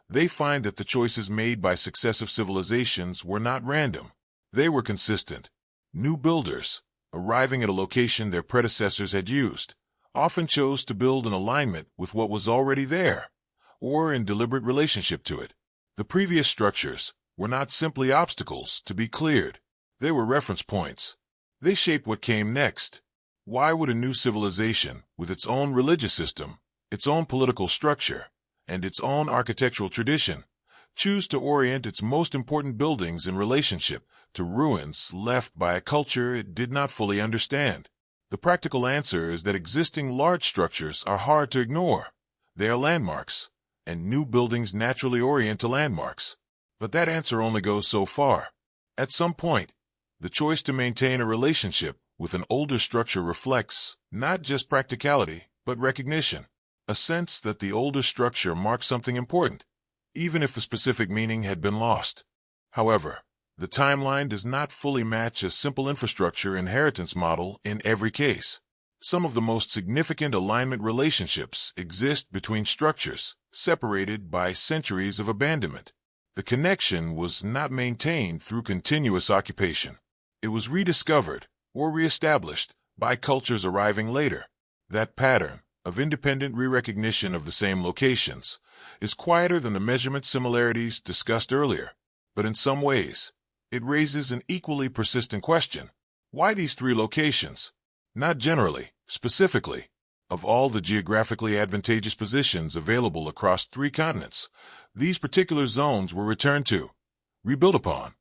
they find that the choices made by successive civilizations were not random. They were consistent. New builders, arriving at a location their predecessors had used, often chose to build in alignment with what was already there, or in deliberate relationship to it. The previous structures were not simply obstacles to be cleared. They were reference points. They shaped what came next. Why would a new civilization, with its own religious system, its own political structure, and its own architectural tradition, choose to orient its most important buildings in relationship to ruins left by a culture it did not fully understand? The practical answer is that existing large structures are hard to ignore. They are landmarks, and new buildings naturally orient to landmarks. But that answer only goes so far. At some point, the choice to maintain a relationship with an older structure reflects not just practicality, but recognition, a sense that the older structure marks something important, even if the specific meaning had been lost. However, the timeline does not fully match a simple infrastructure inheritance model in every case. Some of the most significant alignment relationships exist between structures separated by centuries of abandonment. The connection was not maintained through continuous occupation. It was rediscovered or reestablished by cultures arriving later. That pattern of independent re-recognition of the same locations is quieter than the measurement similarities discussed earlier, but in some ways, it raises an equally persistent question. Why these three locations? Not generally, specifically. Of all the geographically advantageous positions available across 3 continents, these particular zones were returned to, rebuilt upon,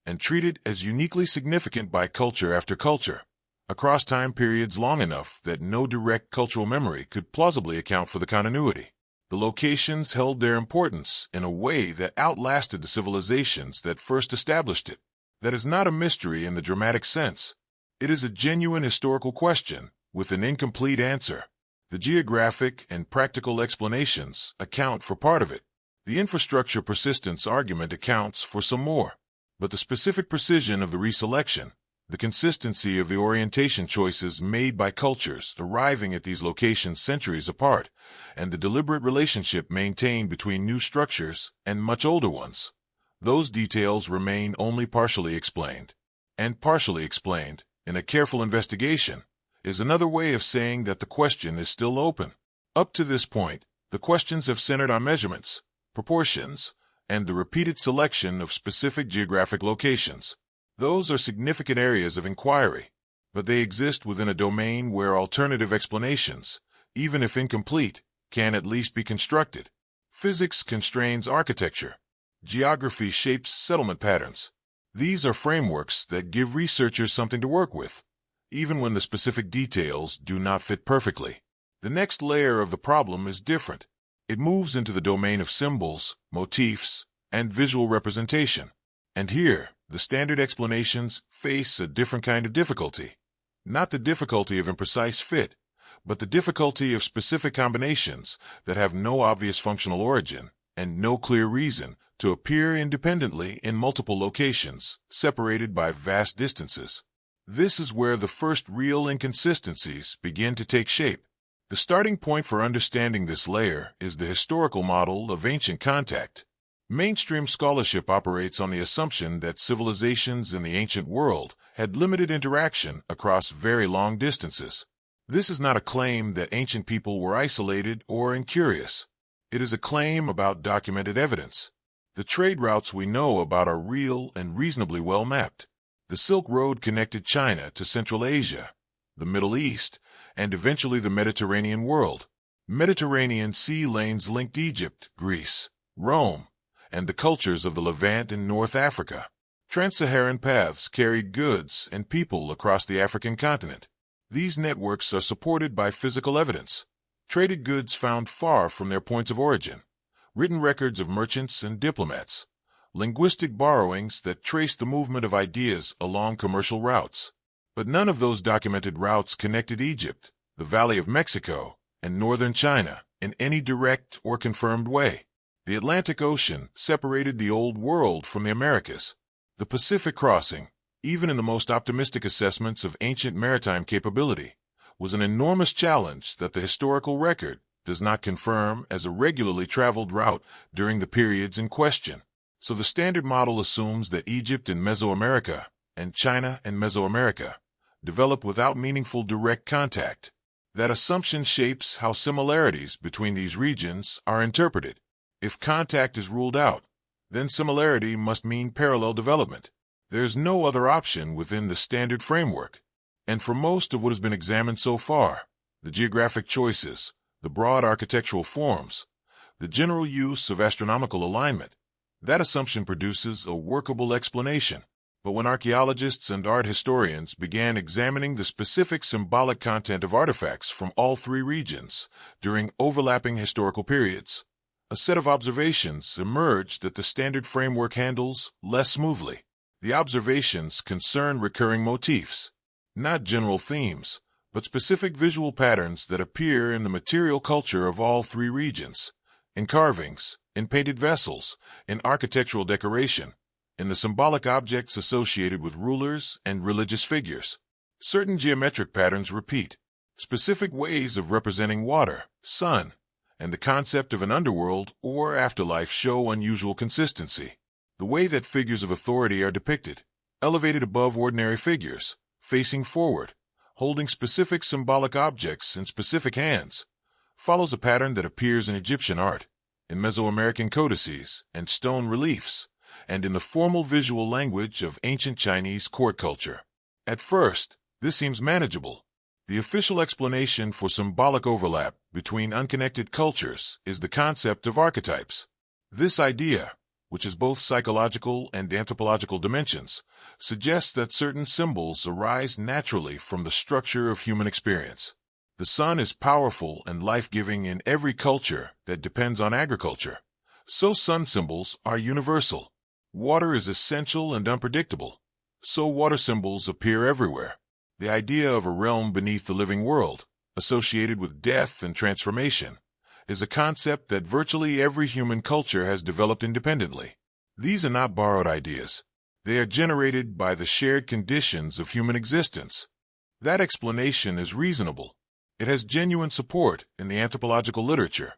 and treated as uniquely significant by culture after culture, across time periods long enough that no direct cultural memory could plausibly account for the continuity. The locations held their importance in a way that outlasted the civilizations that first established it. That is not a mystery in the dramatic sense. It is a genuine historical question with an incomplete answer. The geographic and practical explanations account for part of it. The infrastructure persistence argument accounts for some more. But the specific precision of the reselection, the consistency of the orientation choices made by cultures arriving at these locations centuries apart, and the deliberate relationship maintained between new structures and much older ones, those details remain only partially explained. And partially explained, in a careful investigation, is another way of saying that the question is still open. Up to this point, the questions have centered on measurements, proportions, and the repeated selection of specific geographic locations. Those are significant areas of inquiry, but they exist within a domain where alternative explanations, even if incomplete, can at least be constructed. Physics constrains architecture. Geography shapes settlement patterns. These are frameworks that give researchers something to work with, even when the specific details do not fit perfectly. The next layer of the problem is different. It moves into the domain of symbols, motifs, and visual representation. And here, the standard explanations face a different kind of difficulty. Not the difficulty of imprecise fit, but the difficulty of specific combinations that have no obvious functional origin and no clear reason to appear independently in multiple locations, separated by vast distances. This is where the first real inconsistencies begin to take shape. The starting point for understanding this layer is the historical model of ancient contact. Mainstream scholarship operates on the assumption that civilizations in the ancient world had limited interaction across very long distances. This is not a claim that ancient people were isolated or incurious. It is a claim about documented evidence. The trade routes we know about are real and reasonably well mapped. The Silk Road connected China to Central Asia, the Middle East, and eventually the Mediterranean world. Mediterranean sea lanes linked Egypt, Greece, Rome, and the cultures of the Levant and North Africa. Trans-Saharan paths carried goods and people across the African continent. These networks are supported by physical evidence. Traded goods found far from their points of origin. Written records of merchants and diplomats. Linguistic borrowings that trace the movement of ideas along commercial routes. But none of those documented routes connected Egypt, the Valley of Mexico, and northern China in any direct or confirmed way. The Atlantic Ocean separated the Old World from the Americas. The Pacific crossing, even in the most optimistic assessments of ancient maritime capability, was an enormous challenge that the historical record does not confirm as a regularly traveled route during the periods in question. So the standard model assumes that Egypt and Mesoamerica, and China and Mesoamerica, developed without meaningful direct contact. That assumption shapes how similarities between these regions are interpreted. If contact is ruled out, then similarity must mean parallel development. There's no other option within the standard framework. And for most of what has been examined so far, the geographic choices, the broad architectural forms, the general use of astronomical alignment, that assumption produces a workable explanation. But when archaeologists and art historians began examining the specific symbolic content of artifacts from all three regions during overlapping historical periods, a set of observations emerged that the standard framework handles less smoothly. The observations concern recurring motifs, not general themes, but specific visual patterns that appear in the material culture of all three regions, in carvings, in painted vessels, in architectural decoration, in the symbolic objects associated with rulers and religious figures. Certain geometric patterns repeat. Specific ways of representing water, sun, and the concept of an underworld or afterlife show unusual consistency. The way that figures of authority are depicted, elevated above ordinary figures, facing forward, holding specific symbolic objects in specific hands, follows a pattern that appears in Egyptian art, in Mesoamerican codices and stone reliefs, and in the formal visual language of ancient Chinese court culture. At first, this seems manageable. The official explanation for symbolic overlap between unconnected cultures is the concept of archetypes. This idea, which has both psychological and anthropological dimensions, suggests that certain symbols arise naturally from the structure of human experience. The sun is powerful and life-giving in every culture that depends on agriculture, so sun symbols are universal. Water is essential and unpredictable, so water symbols appear everywhere. The idea of a realm beneath the living world, associated with death and transformation, is a concept that virtually every human culture has developed independently. These are not borrowed ideas. They are generated by the shared conditions of human existence. That explanation is reasonable. It has genuine support in the anthropological literature.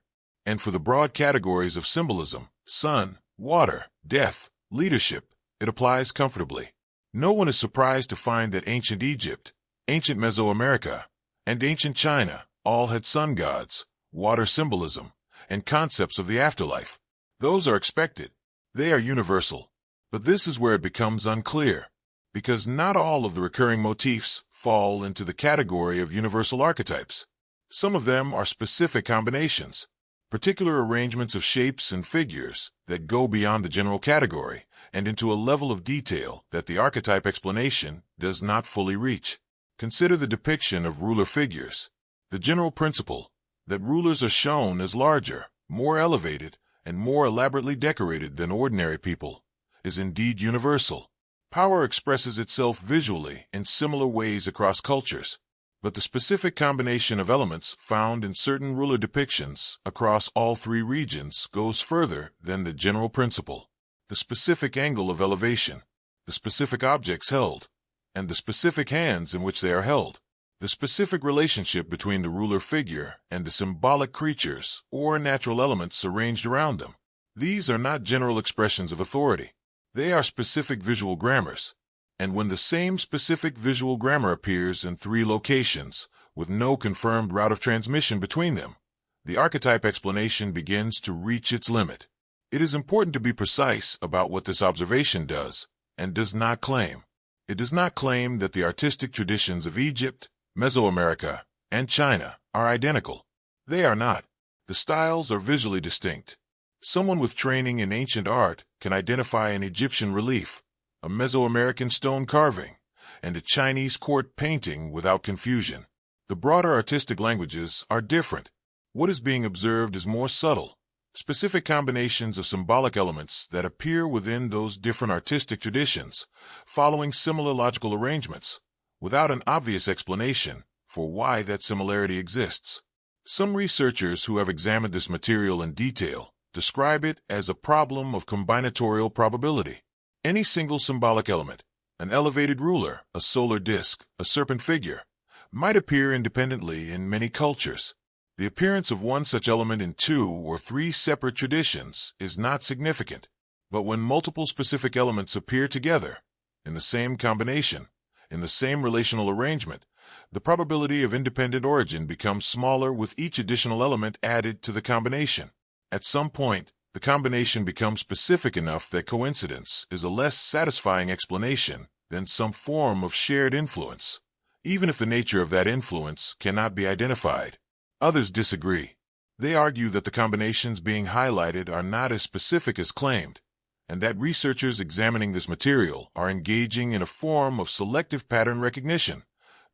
And for the broad categories of symbolism, sun, water, death, leadership, it applies comfortably. No one is surprised to find that ancient Egypt, ancient Mesoamerica, and ancient China all had sun gods, water symbolism, and concepts of the afterlife. Those are expected. They are universal. But this is where it becomes unclear, because not all of the recurring motifs fall into the category of universal archetypes. Some of them are specific combinations, particular arrangements of shapes and figures that go beyond the general category and into a level of detail that the archetype explanation does not fully reach. Consider the depiction of ruler figures. The general principle that rulers are shown as larger, more elevated, and more elaborately decorated than ordinary people is indeed universal. Power expresses itself visually in similar ways across cultures, but the specific combination of elements found in certain ruler depictions across all three regions goes further than the general principle. The specific angle of elevation, the specific objects held, and the specific hands in which they are held, the specific relationship between the ruler figure and the symbolic creatures or natural elements arranged around them. These are not general expressions of authority. They are specific visual grammars. And when the same specific visual grammar appears in three locations, with no confirmed route of transmission between them, the archetype explanation begins to reach its limit. It is important to be precise about what this observation does and does not claim. It does not claim that the artistic traditions of Egypt, Mesoamerica, and China are identical. They are not. The styles are visually distinct. Someone with training in ancient art can identify an Egyptian relief, a Mesoamerican stone carving, and a Chinese court painting without confusion. The broader artistic languages are different. What is being observed is more subtle, specific combinations of symbolic elements that appear within those different artistic traditions, following similar logical arrangements, without an obvious explanation for why that similarity exists. Some researchers who have examined this material in detail describe it as a problem of combinatorial probability. Any single symbolic element, an elevated ruler, a solar disk, a serpent figure, might appear independently in many cultures. The appearance of one such element in 2 or 3 separate traditions is not significant, but when multiple specific elements appear together, in the same combination, in the same relational arrangement, the probability of independent origin becomes smaller with each additional element added to the combination. At some point, the combination becomes specific enough that coincidence is a less satisfying explanation than some form of shared influence, even if the nature of that influence cannot be identified. Others disagree. They argue that the combinations being highlighted are not as specific as claimed, and that researchers examining this material are engaging in a form of selective pattern recognition,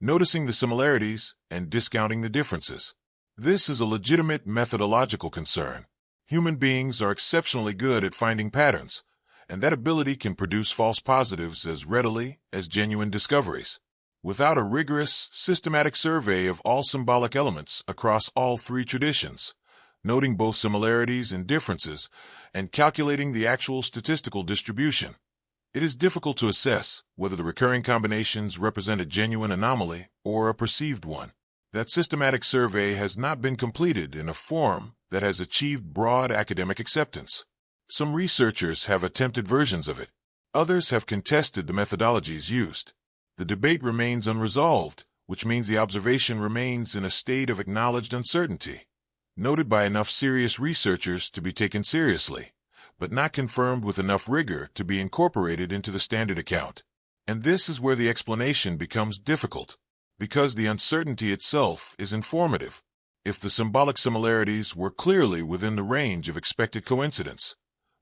noticing the similarities and discounting the differences. This is a legitimate methodological concern. Human beings are exceptionally good at finding patterns, and that ability can produce false positives as readily as genuine discoveries. Without a rigorous, systematic survey of all symbolic elements across all three traditions, noting both similarities and differences, and calculating the actual statistical distribution, it is difficult to assess whether the recurring combinations represent a genuine anomaly or a perceived one. That systematic survey has not been completed in a form that has achieved broad academic acceptance. Some researchers have attempted versions of it. Others have contested the methodologies used. The debate remains unresolved, which means the observation remains in a state of acknowledged uncertainty, noted by enough serious researchers to be taken seriously, but not confirmed with enough rigor to be incorporated into the standard account. And this is where the explanation becomes difficult, because the uncertainty itself is informative. If the symbolic similarities were clearly within the range of expected coincidence,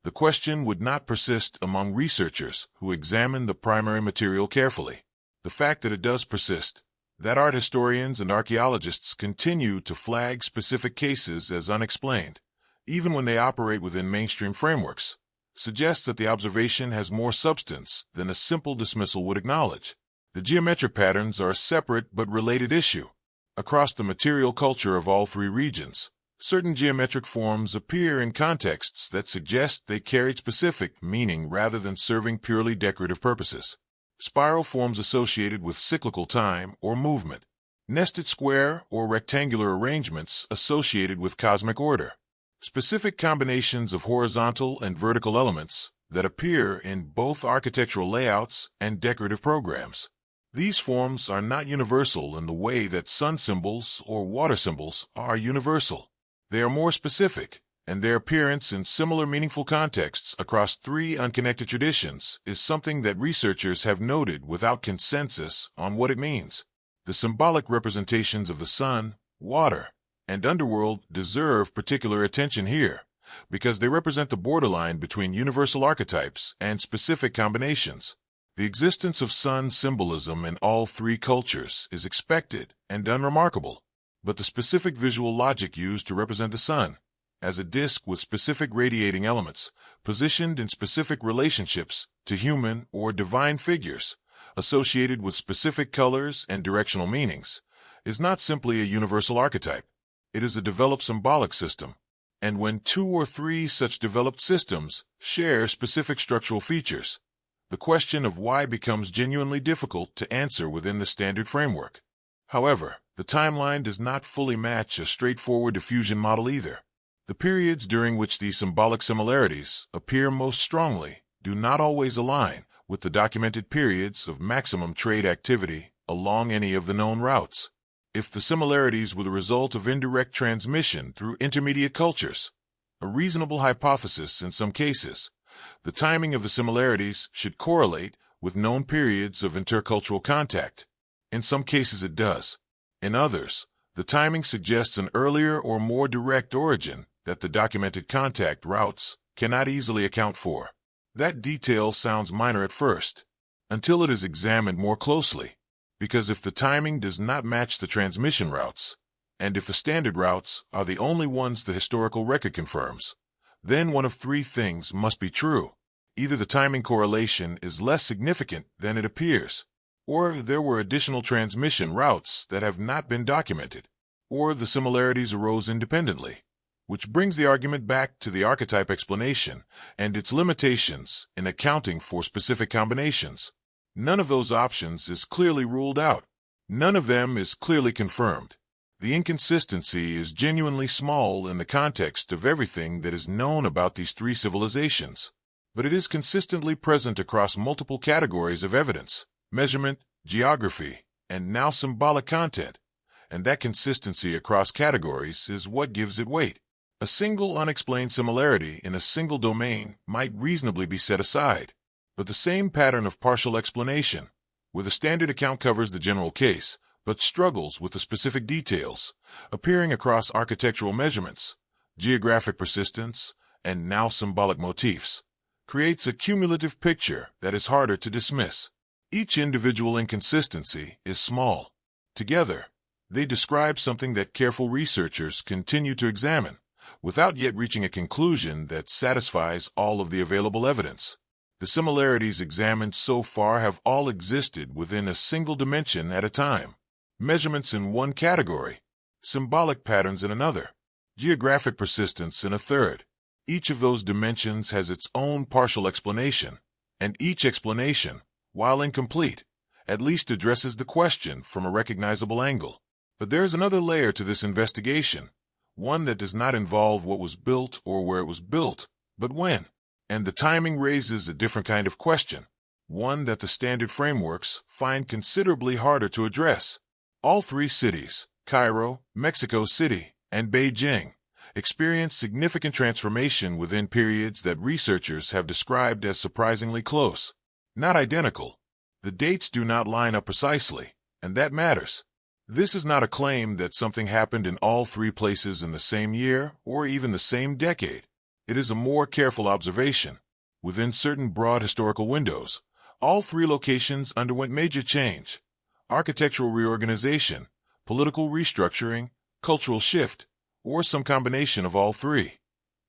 the question would not persist among researchers who examine the primary material carefully. The fact that it does persist, that art historians and archaeologists continue to flag specific cases as unexplained, even when they operate within mainstream frameworks, suggests that the observation has more substance than a simple dismissal would acknowledge. The geometric patterns are a separate but related issue. Across the material culture of all three regions, certain geometric forms appear in contexts that suggest they carried specific meaning rather than serving purely decorative purposes. Spiral forms associated with cyclical time or movement, nested square or rectangular arrangements associated with cosmic order, specific combinations of horizontal and vertical elements that appear in both architectural layouts and decorative programs. These forms are not universal in the way that sun symbols or water symbols are universal. They are more specific, and their appearance in similar meaningful contexts across three unconnected traditions is something that researchers have noted without consensus on what it means. The symbolic representations of the sun, water, and underworld deserve particular attention here, because they represent the borderline between universal archetypes and specific combinations. The existence of sun symbolism in all three cultures is expected and unremarkable, but the specific visual logic used to represent the sun, as a disk with specific radiating elements, positioned in specific relationships to human or divine figures, associated with specific colors and directional meanings, is not simply a universal archetype. It is a developed symbolic system, and when two or three such developed systems share specific structural features, the question of why becomes genuinely difficult to answer within the standard framework. However, the timeline does not fully match a straightforward diffusion model either. The periods during which these symbolic similarities appear most strongly do not always align with the documented periods of maximum trade activity along any of the known routes. If the similarities were the result of indirect transmission through intermediate cultures, a reasonable hypothesis in some cases, the timing of the similarities should correlate with known periods of intercultural contact. In some cases it does. In others, the timing suggests an earlier or more direct origin that the documented contact routes cannot easily account for. That detail sounds minor at first, until it is examined more closely, because if the timing does not match the transmission routes, and if the standard routes are the only ones the historical record confirms, then one of three things must be true. Either the timing correlation is less significant than it appears, or there were additional transmission routes that have not been documented, or the similarities arose independently, which brings the argument back to the archetype explanation and its limitations in accounting for specific combinations. None of those options is clearly ruled out. None of them is clearly confirmed. The inconsistency is genuinely small in the context of everything that is known about these three civilizations, but it is consistently present across multiple categories of evidence: measurement, geography, and now symbolic content, and that consistency across categories is what gives it weight. A single unexplained similarity in a single domain might reasonably be set aside, but the same pattern of partial explanation, where the standard account covers the general case, but struggles with the specific details, appearing across architectural measurements, geographic persistence, and now symbolic motifs, creates a cumulative picture that is harder to dismiss. Each individual inconsistency is small. Together, they describe something that careful researchers continue to examine, without yet reaching a conclusion that satisfies all of the available evidence. The similarities examined so far have all existed within a single dimension at a time. Measurements in one category, symbolic patterns in another, geographic persistence in a third. Each of those dimensions has its own partial explanation, and each explanation, while incomplete, at least addresses the question from a recognizable angle. But there is another layer to this investigation, one that does not involve what was built or where it was built, but when. And the timing raises a different kind of question, one that the standard frameworks find considerably harder to address. All three cities, Cairo, Mexico City, and Beijing, experienced significant transformation within periods that researchers have described as surprisingly close. Not identical. The dates do not line up precisely, and that matters. This is not a claim that something happened in all three places in the same year or even the same decade. It is a more careful observation. Within certain broad historical windows, all three locations underwent major change: architectural reorganization, political restructuring, cultural shift, or some combination of all three,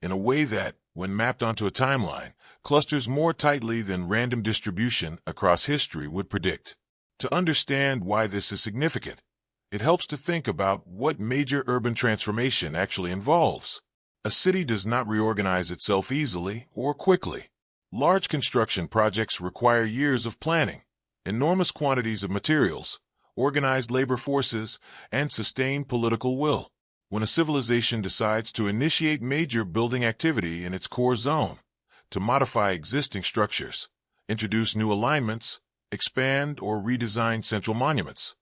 in a way that, when mapped onto a timeline, clusters more tightly than random distribution across history would predict. To understand why this is significant, it helps to think about what major urban transformation actually involves. A city does not reorganize itself easily or quickly. Large construction projects require years of planning, enormous quantities of materials, organized labor forces, and sustained political will. When a civilization decides to initiate major building activity in its core zone, to modify existing structures, introduce new alignments, expand or redesign central monuments,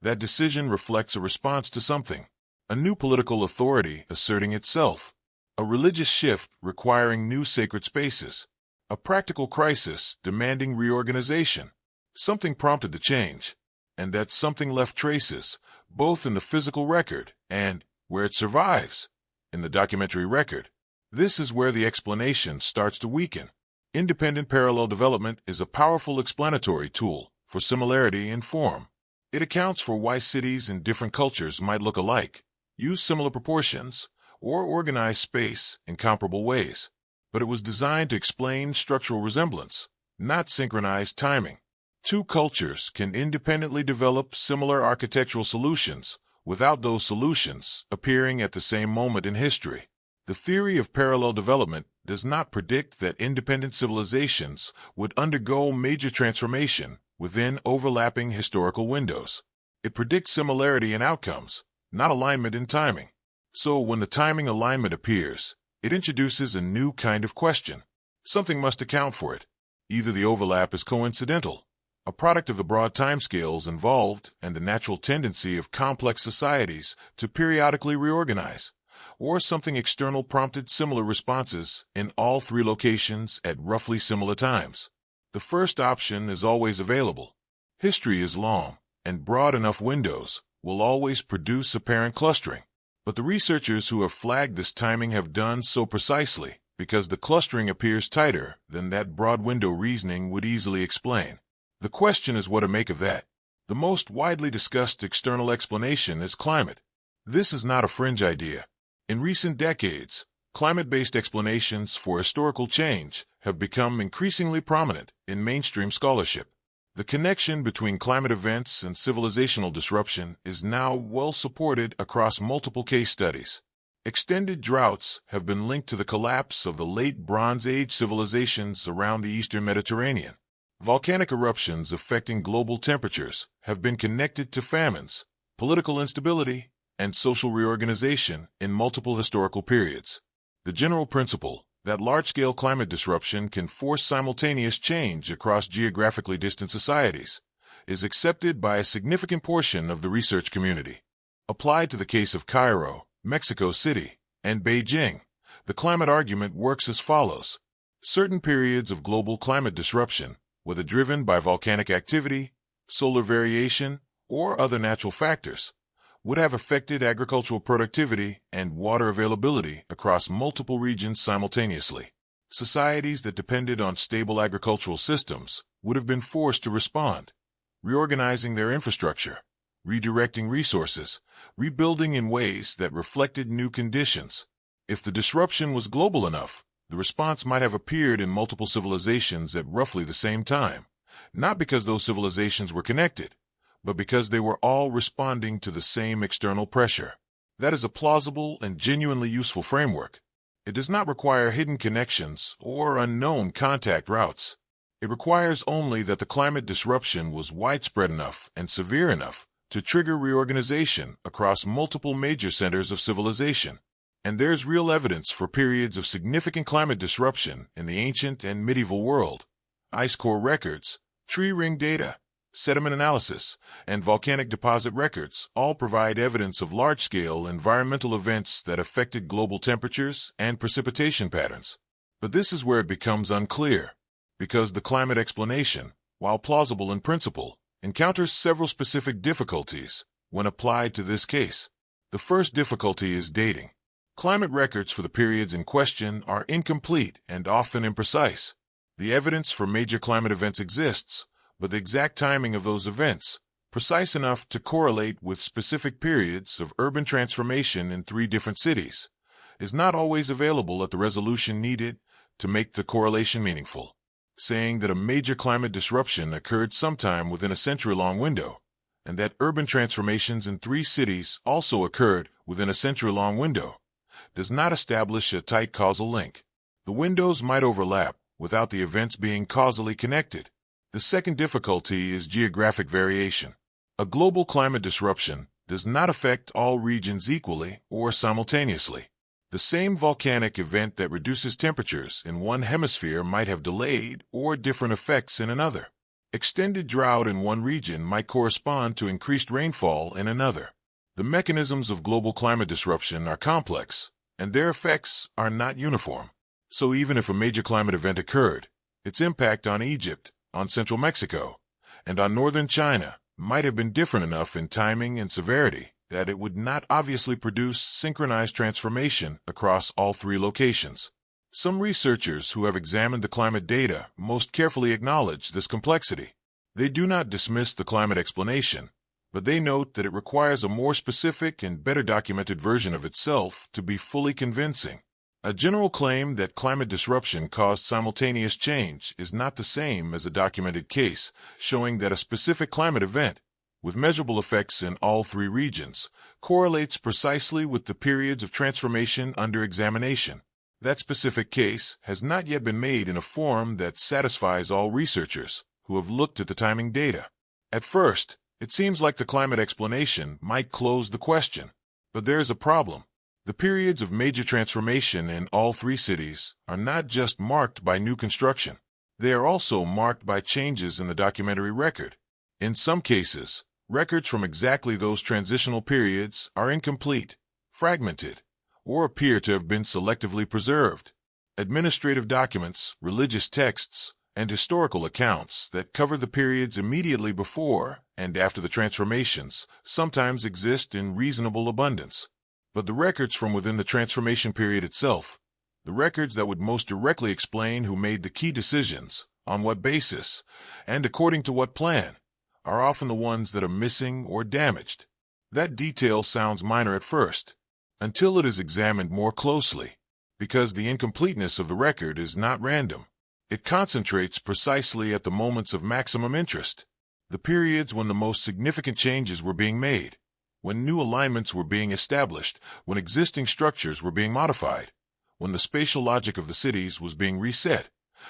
that decision reflects a response to something: a new political authority asserting itself, a religious shift requiring new sacred spaces, a practical crisis demanding reorganization. Something prompted the change, and that something left traces, both in the physical record and, where it survives, in the documentary record. This is where the explanation starts to weaken. Independent parallel development is a powerful explanatory tool for similarity in form. It accounts for why cities in different cultures might look alike, use similar proportions, or organize space in comparable ways. But it was designed to explain structural resemblance, not synchronize timing. Two cultures can independently develop similar architectural solutions without those solutions appearing at the same moment in history. The theory of parallel development does not predict that independent civilizations would undergo major transformation within overlapping historical windows. It predicts similarity in outcomes, not alignment in timing. So when the timing alignment appears, it introduces a new kind of question. Something must account for it. Either the overlap is coincidental, a product of the broad timescales involved and the natural tendency of complex societies to periodically reorganize, or something external prompted similar responses in all three locations at roughly similar times. The first option is always available. History is long, and broad enough windows will always produce apparent clustering. But the researchers who have flagged this timing have done so precisely because the clustering appears tighter than that broad window reasoning would easily explain. The question is what to make of that. The most widely discussed external explanation is climate. This is not a fringe idea. In recent decades, climate-based explanations for historical change have become increasingly prominent in mainstream scholarship. The connection between climate events and civilizational disruption is now well supported across multiple case studies. Extended droughts have been linked to the collapse of the late Bronze Age civilizations around the Eastern Mediterranean. Volcanic eruptions affecting global temperatures have been connected to famines, political instability, and social reorganization in multiple historical periods. The general principle that large-scale climate disruption can force simultaneous change across geographically distant societies is accepted by a significant portion of the research community. Applied to the case of Cairo, Mexico City, and Beijing, the climate argument works as follows. Certain periods of global climate disruption, whether driven by volcanic activity, solar variation, or other natural factors, would have affected agricultural productivity and water availability across multiple regions simultaneously. Societies that depended on stable agricultural systems would have been forced to respond, reorganizing their infrastructure, redirecting resources, rebuilding in ways that reflected new conditions. If the disruption was global enough, the response might have appeared in multiple civilizations at roughly the same time, not because those civilizations were connected, but because they were all responding to the same external pressure. That is a plausible and genuinely useful framework. It does not require hidden connections or unknown contact routes. It requires only that the climate disruption was widespread enough and severe enough to trigger reorganization across multiple major centers of civilization. And there's real evidence for periods of significant climate disruption in the ancient and medieval world. Ice core records, tree ring data, sediment analysis, and volcanic deposit records all provide evidence of large-scale environmental events that affected global temperatures and precipitation patterns. But this is where it becomes unclear, because the climate explanation, while plausible in principle, encounters several specific difficulties when applied to this case. The first difficulty is dating. Climate records for the periods in question are incomplete and often imprecise. The evidence for major climate events exists, but the exact timing of those events, precise enough to correlate with specific periods of urban transformation in 3 different cities, is not always available at the resolution needed to make the correlation meaningful. Saying that a major climate disruption occurred sometime within a century-long window, and that urban transformations in 3 cities also occurred within a century-long window, does not establish a tight causal link. The windows might overlap without the events being causally connected. The second difficulty is geographic variation. A global climate disruption does not affect all regions equally or simultaneously. The same volcanic event that reduces temperatures in one hemisphere might have delayed or different effects in another. Extended drought in one region might correspond to increased rainfall in another. The mechanisms of global climate disruption are complex, and their effects are not uniform. So even if a major climate event occurred, its impact on Egypt, on central Mexico, and on northern China might have been different enough in timing and severity that it would not obviously produce synchronized transformation across all 3 locations. Some researchers who have examined the climate data most carefully acknowledge this complexity. They do not dismiss the climate explanation, but they note that it requires a more specific and better documented version of itself to be fully convincing. A general claim that climate disruption caused simultaneous change is not the same as a documented case showing that a specific climate event, with measurable effects in all 3 regions, correlates precisely with the periods of transformation under examination. That specific case has not yet been made in a form that satisfies all researchers who have looked at the timing data. At first, it seems like the climate explanation might close the question. But there's a problem. The periods of major transformation in all 3 cities are not just marked by new construction. They are also marked by changes in the documentary record. In some cases, records from exactly those transitional periods are incomplete, fragmented, or appear to have been selectively preserved. Administrative documents, religious texts, and historical accounts that cover the periods immediately before and after the transformations sometimes exist in reasonable abundance. But the records from within the transformation period itself, the records that would most directly explain who made the key decisions, on what basis, and according to what plan, are often the ones that are missing or damaged. That detail sounds minor at first, until it is examined more closely, because the incompleteness of the record is not random. It concentrates precisely at the moments of maximum interest, the periods when the most significant changes were being made, when new alignments were being established, when existing structures were being modified, when the spatial logic of the cities was being reset,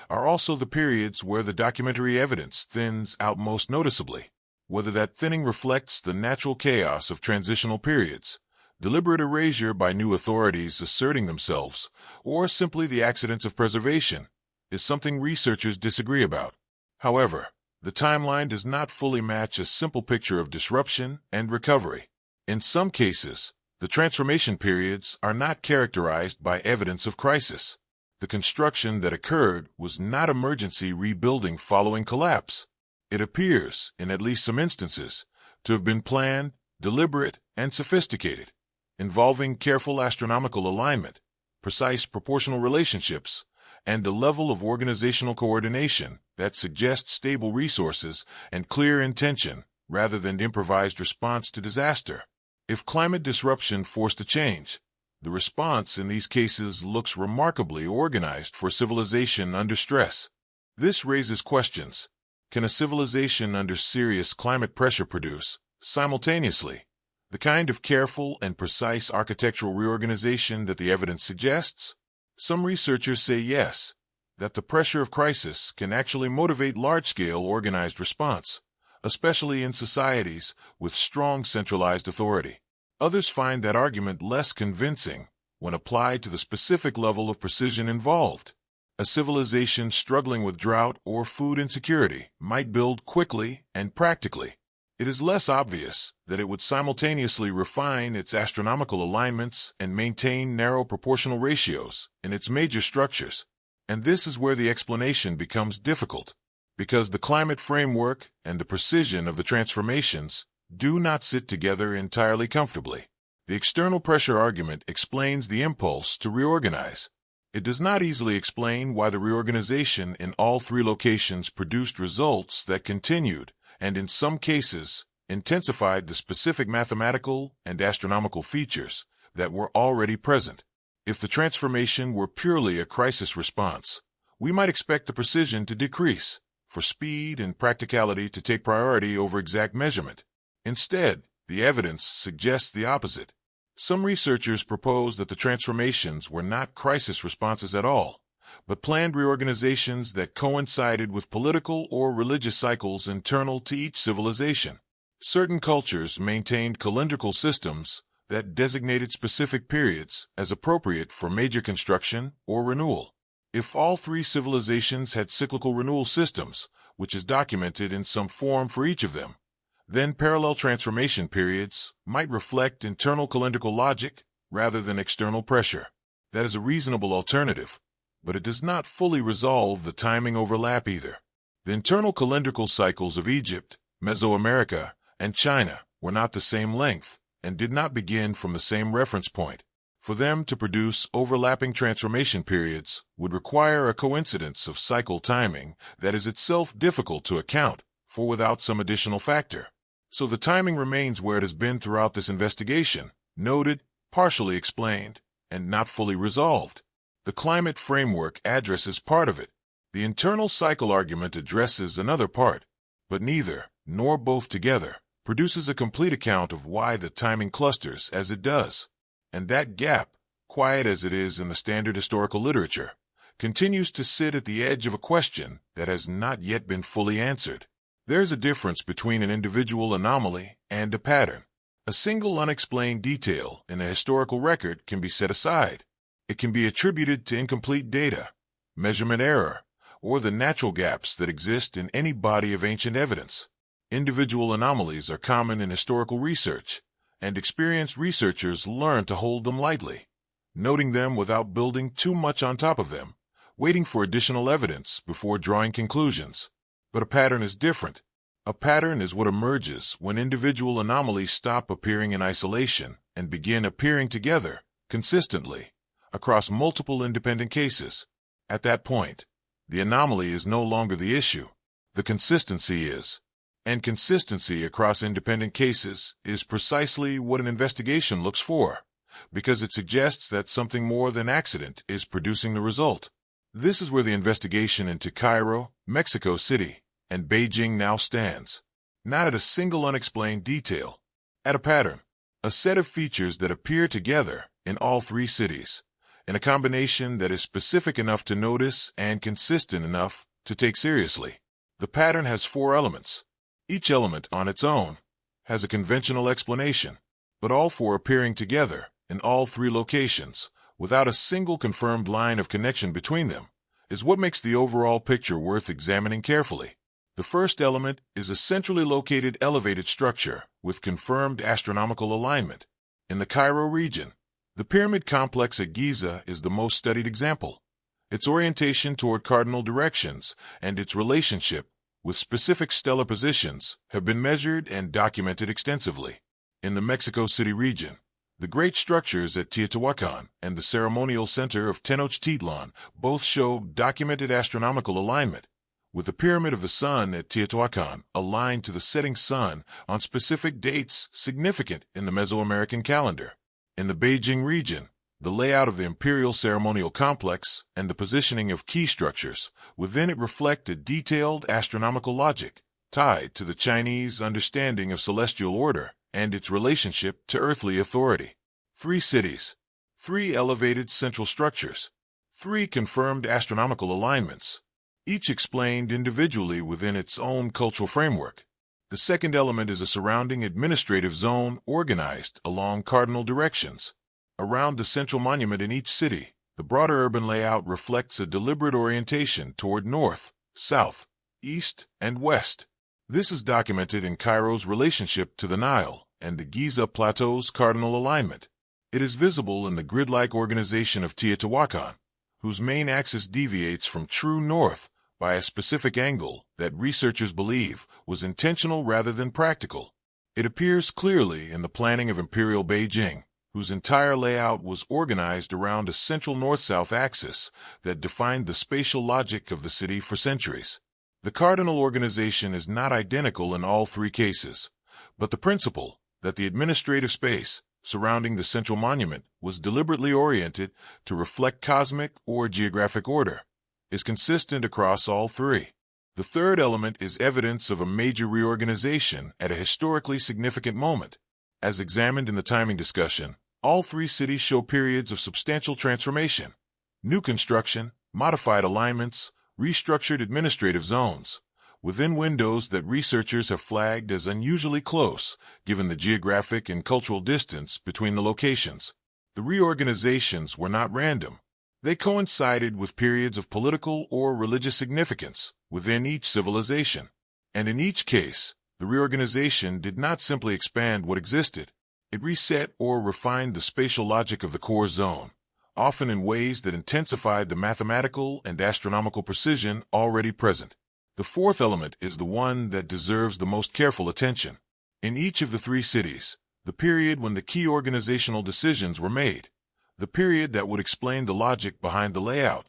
are also the periods where the documentary evidence thins out most noticeably. Whether that thinning reflects the natural chaos of transitional periods, deliberate erasure by new authorities asserting themselves, or simply the accidents of preservation, is something researchers disagree about. However, the timeline does not fully match a simple picture of disruption and recovery. In some cases, the transformation periods are not characterized by evidence of crisis. The construction that occurred was not emergency rebuilding following collapse. It appears, in at least some instances, to have been planned, deliberate, and sophisticated, involving careful astronomical alignment, precise proportional relationships, and a level of organizational coordination that suggests stable resources and clear intention rather than improvised response to disaster. If climate disruption forced a change, the response in these cases looks remarkably organized for civilization under stress. This raises questions. Can a civilization under serious climate pressure produce, simultaneously, the kind of careful and precise architectural reorganization that the evidence suggests? Some researchers say yes, that the pressure of crisis can actually motivate large-scale organized response, especially in societies with strong centralized authority. Others find that argument less convincing when applied to the specific level of precision involved. A civilization struggling with drought or food insecurity might build quickly and practically. It is less obvious that it would simultaneously refine its astronomical alignments and maintain narrow proportional ratios in its major structures. And this is where the explanation becomes difficult, because the climate framework and the precision of the transformations do not sit together entirely comfortably. The external pressure argument explains the impulse to reorganize. It does not easily explain why the reorganization in all three locations produced results that continued, and in some cases, intensified the specific mathematical and astronomical features that were already present. If the transformation were purely a crisis response, we might expect the precision to decrease, for speed and practicality to take priority over exact measurement. Instead, the evidence suggests the opposite. Some researchers propose that the transformations were not crisis responses at all, but planned reorganizations that coincided with political or religious cycles internal to each civilization. Certain cultures maintained calendrical systems that designated specific periods as appropriate for major construction or renewal. If all three civilizations had cyclical renewal systems, which is documented in some form for each of them, then parallel transformation periods might reflect internal calendrical logic rather than external pressure. That is a reasonable alternative, but it does not fully resolve the timing overlap either. The internal calendrical cycles of Egypt, Mesoamerica, and China were not the same length and did not begin from the same reference point. For them to produce overlapping transformation periods would require a coincidence of cycle timing that is itself difficult to account for without some additional factor. So the timing remains where it has been throughout this investigation, noted, partially explained, and not fully resolved. The climate framework addresses part of it. The internal cycle argument addresses another part, but neither, nor both together, produces a complete account of why the timing clusters as it does. And that gap, quiet as it is in the standard historical literature, continues to sit at the edge of a question that has not yet been fully answered. There's a difference between an individual anomaly and a pattern. A single unexplained detail in a historical record can be set aside. It can be attributed to incomplete data, measurement error, or the natural gaps that exist in any body of ancient evidence. Individual anomalies are common in historical research, and experienced researchers learn to hold them lightly, noting them without building too much on top of them, waiting for additional evidence before drawing conclusions. But a pattern is different. A pattern is what emerges when individual anomalies stop appearing in isolation and begin appearing together, consistently, across multiple independent cases. At that point, the anomaly is no longer the issue. The consistency is. And consistency across independent cases is precisely what an investigation looks for, because it suggests that something more than accident is producing the result. This is where the investigation into Cairo, Mexico City, and Beijing now stands. Not at a single unexplained detail, at a pattern, a set of features that appear together in all three cities, in a combination that is specific enough to notice and consistent enough to take seriously. The pattern has 4 elements. Each element on its own has a conventional explanation, but all 4 appearing together in all 3 locations, without a single confirmed line of connection between them, is what makes the overall picture worth examining carefully. The first element is a centrally located elevated structure with confirmed astronomical alignment. In the Cairo region, the pyramid complex at Giza is the most studied example. Its orientation toward cardinal directions and its relationship with specific stellar positions have been measured and documented extensively. In the Mexico City region, the great structures at Teotihuacan and the ceremonial center of Tenochtitlan both show documented astronomical alignment, with the Pyramid of the Sun at Teotihuacan aligned to the setting sun on specific dates significant in the Mesoamerican calendar. In the Beijing region, the layout of the imperial ceremonial complex and the positioning of key structures within it reflect a detailed astronomical logic tied to the Chinese understanding of celestial order and its relationship to earthly authority. 3 cities, 3 elevated central structures, 3 confirmed astronomical alignments, each explained individually within its own cultural framework. The second element is a surrounding administrative zone organized along cardinal directions. Around the central monument in each city, the broader urban layout reflects a deliberate orientation toward north, south, east, and west. This is documented in Cairo's relationship to the Nile and the Giza Plateau's cardinal alignment. It is visible in the grid-like organization of Teotihuacan, whose main axis deviates from true north by a specific angle that researchers believe was intentional rather than practical. It appears clearly in the planning of Imperial Beijing, whose entire layout was organized around a central north-south axis that defined the spatial logic of the city for centuries. The cardinal organization is not identical in all 3 cases, but the principle that the administrative space surrounding the central monument was deliberately oriented to reflect cosmic or geographic order is consistent across all 3. The third element is evidence of a major reorganization at a historically significant moment. As examined in the timing discussion, all 3 cities show periods of substantial transformation: new construction, modified alignments, restructured administrative zones, within windows that researchers have flagged as unusually close, given the geographic and cultural distance between the locations. The reorganizations were not random. They coincided with periods of political or religious significance within each civilization. And in each case, the reorganization did not simply expand what existed. It reset or refined the spatial logic of the core zone, often in ways that intensified the mathematical and astronomical precision already present. The fourth element is the one that deserves the most careful attention. In each of the 3 cities, the period when the key organizational decisions were made, the period that would explain the logic behind the layout,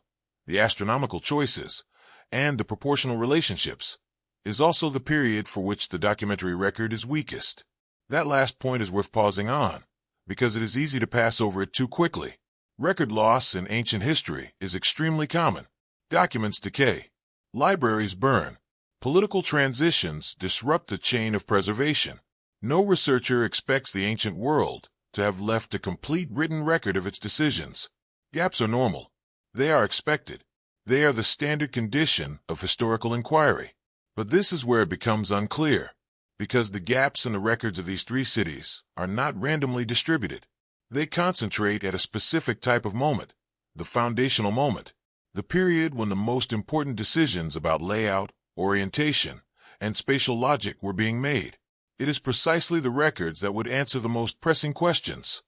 the astronomical choices, and the proportional relationships, is also the period for which the documentary record is weakest. That last point is worth pausing on, because it is easy to pass over it too quickly. Record loss in ancient history is extremely common. Documents decay. Libraries burn. Political transitions disrupt the chain of preservation. No researcher expects the ancient world to have left a complete written record of its decisions. Gaps are normal. They are expected. They are the standard condition of historical inquiry. But this is where it becomes unclear, because the gaps in the records of these 3 cities are not randomly distributed. They concentrate at a specific type of moment, the foundational moment, the period when the most important decisions about layout, orientation, and spatial logic were being made. It is precisely the records that would answer the most pressing questions.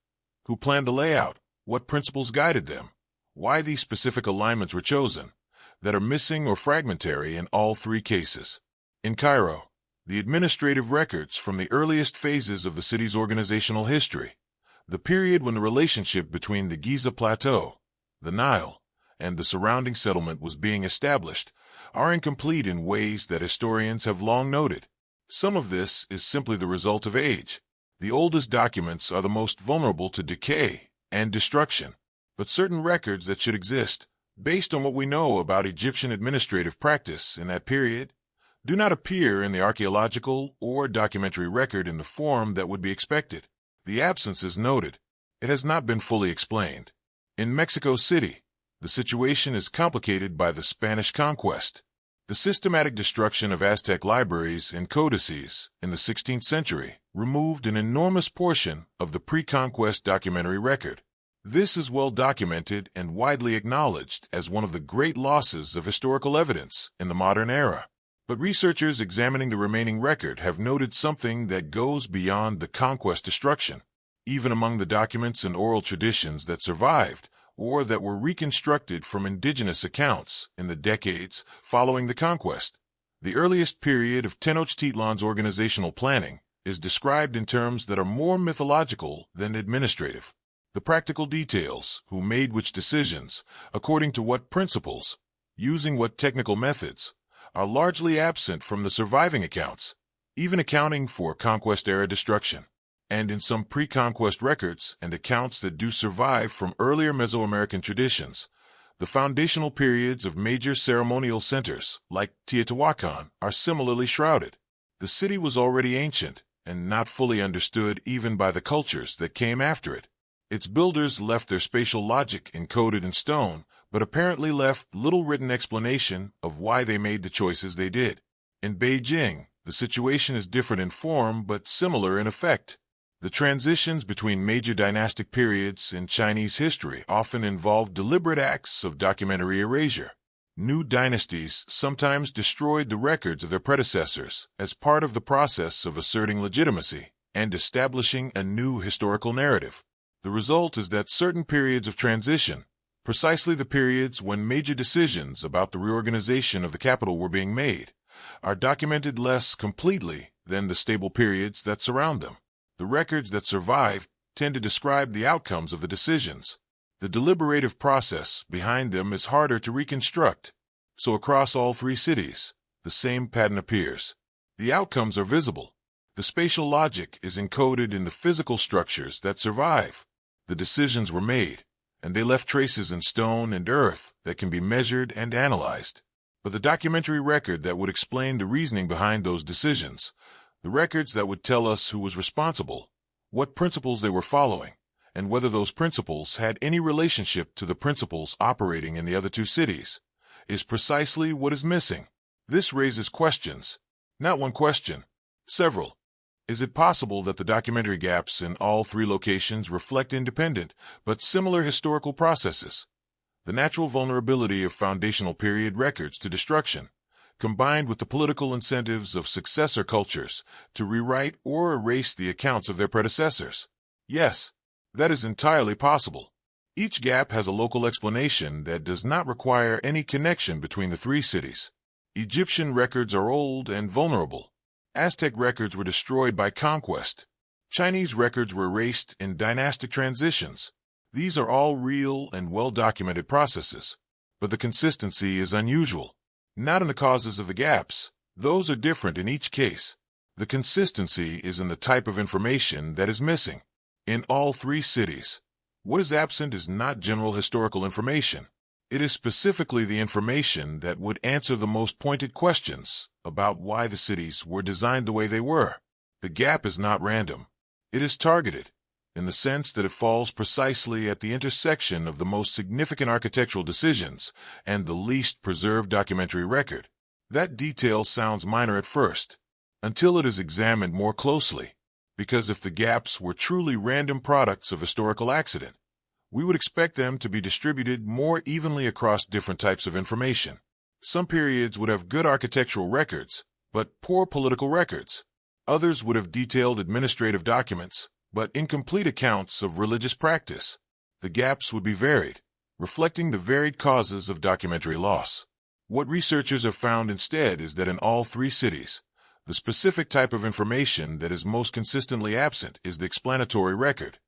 Who planned the layout? What principles guided them? Why these specific alignments were chosen? That are missing or fragmentary in all 3 cases. In Cairo, the administrative records from the earliest phases of the city's organizational history, the period when the relationship between the Giza Plateau, the Nile, and the surrounding settlement was being established, are incomplete in ways that historians have long noted. Some of this is simply the result of age. The oldest documents are the most vulnerable to decay and destruction. But certain records that should exist, based on what we know about Egyptian administrative practice in that period, do not appear in the archaeological or documentary record in the form that would be expected. The absence is noted. It has not been fully explained. In Mexico City, the situation is complicated by the Spanish conquest. The systematic destruction of Aztec libraries and codices in the 16th century removed an enormous portion of the pre-conquest documentary record. This is well documented and widely acknowledged as one of the great losses of historical evidence in the modern era. But researchers examining the remaining record have noted something that goes beyond the conquest destruction. Even among the documents and oral traditions that survived, or that were reconstructed from indigenous accounts in the decades following the conquest, the earliest period of Tenochtitlan's organizational planning is described in terms that are more mythological than administrative. The practical details, who made which decisions, according to what principles, using what technical methods, are largely absent from the surviving accounts, even accounting for conquest-era destruction. And in some pre-conquest records and accounts that do survive from earlier Mesoamerican traditions, the foundational periods of major ceremonial centers, like Teotihuacan, are similarly shrouded. The city was already ancient and not fully understood even by the cultures that came after it. Its builders left their spatial logic encoded in stone, but apparently left little written explanation of why they made the choices they did. In Beijing, the situation is different in form but similar in effect. The transitions between major dynastic periods in Chinese history often involve deliberate acts of documentary erasure. New dynasties sometimes destroyed the records of their predecessors as part of the process of asserting legitimacy and establishing a new historical narrative. The result is that certain periods of transition, precisely the periods when major decisions about the reorganization of the capital were being made, are documented less completely than the stable periods that surround them. The records that survive tend to describe the outcomes of the decisions. The deliberative process behind them is harder to reconstruct. So across all three cities, the same pattern appears. The outcomes are visible. The spatial logic is encoded in the physical structures that survive. The decisions were made, and they left traces in stone and earth that can be measured and analyzed. But the documentary record that would explain the reasoning behind those decisions, the records that would tell us who was responsible, what principles they were following, and whether those principles had any relationship to the principles operating in the other two cities, is precisely what is missing. This raises questions. Not one question, several. Is it possible that the documentary gaps in all three locations reflect independent but similar historical processes? The natural vulnerability of foundational period records to destruction, combined with the political incentives of successor cultures to rewrite or erase the accounts of their predecessors. Yes, that is entirely possible. Each gap has a local explanation that does not require any connection between the three cities. Egyptian records are old and vulnerable. Aztec records were destroyed by conquest. Chinese records were erased in dynastic transitions. These are all real and well-documented processes, but the consistency is unusual. Not in the causes of the gaps. Those are different in each case. The consistency is in the type of information that is missing. In all three cities, what is absent is not general historical information. It is specifically the information that would answer the most pointed questions about why the cities were designed the way they were. The gap is not random. It is targeted, in the sense that it falls precisely at the intersection of the most significant architectural decisions and the least preserved documentary record. That detail sounds minor at first, until it is examined more closely, because if the gaps were truly random products of historical accident, we would expect them to be distributed more evenly across different types of information. Some periods would have good architectural records, but poor political records. Others would have detailed administrative documents, but incomplete accounts of religious practice. The gaps would be varied, reflecting the varied causes of documentary loss. What researchers have found instead is that in all three cities, the specific type of information that is most consistently absent is the explanatory record,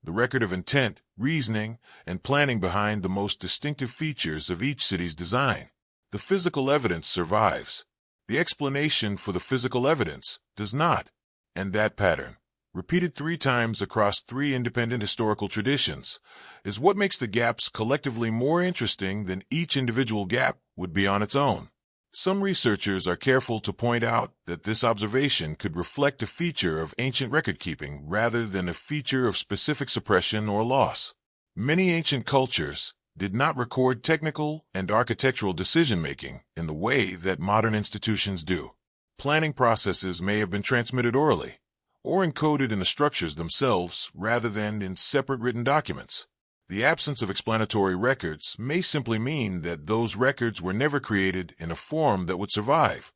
the record of intent, reasoning, and planning behind the most distinctive features of each city's design. The physical evidence survives. The explanation for the physical evidence does not, and that pattern, repeated 3 times across 3 independent historical traditions, is what makes the gaps collectively more interesting than each individual gap would be on its own. Some researchers are careful to point out that this observation could reflect a feature of ancient record-keeping rather than a feature of specific suppression or loss. Many ancient cultures did not record technical and architectural decision-making in the way that modern institutions do. Planning processes may have been transmitted orally, or encoded in the structures themselves rather than in separate written documents. The absence of explanatory records may simply mean that those records were never created in a form that would survive,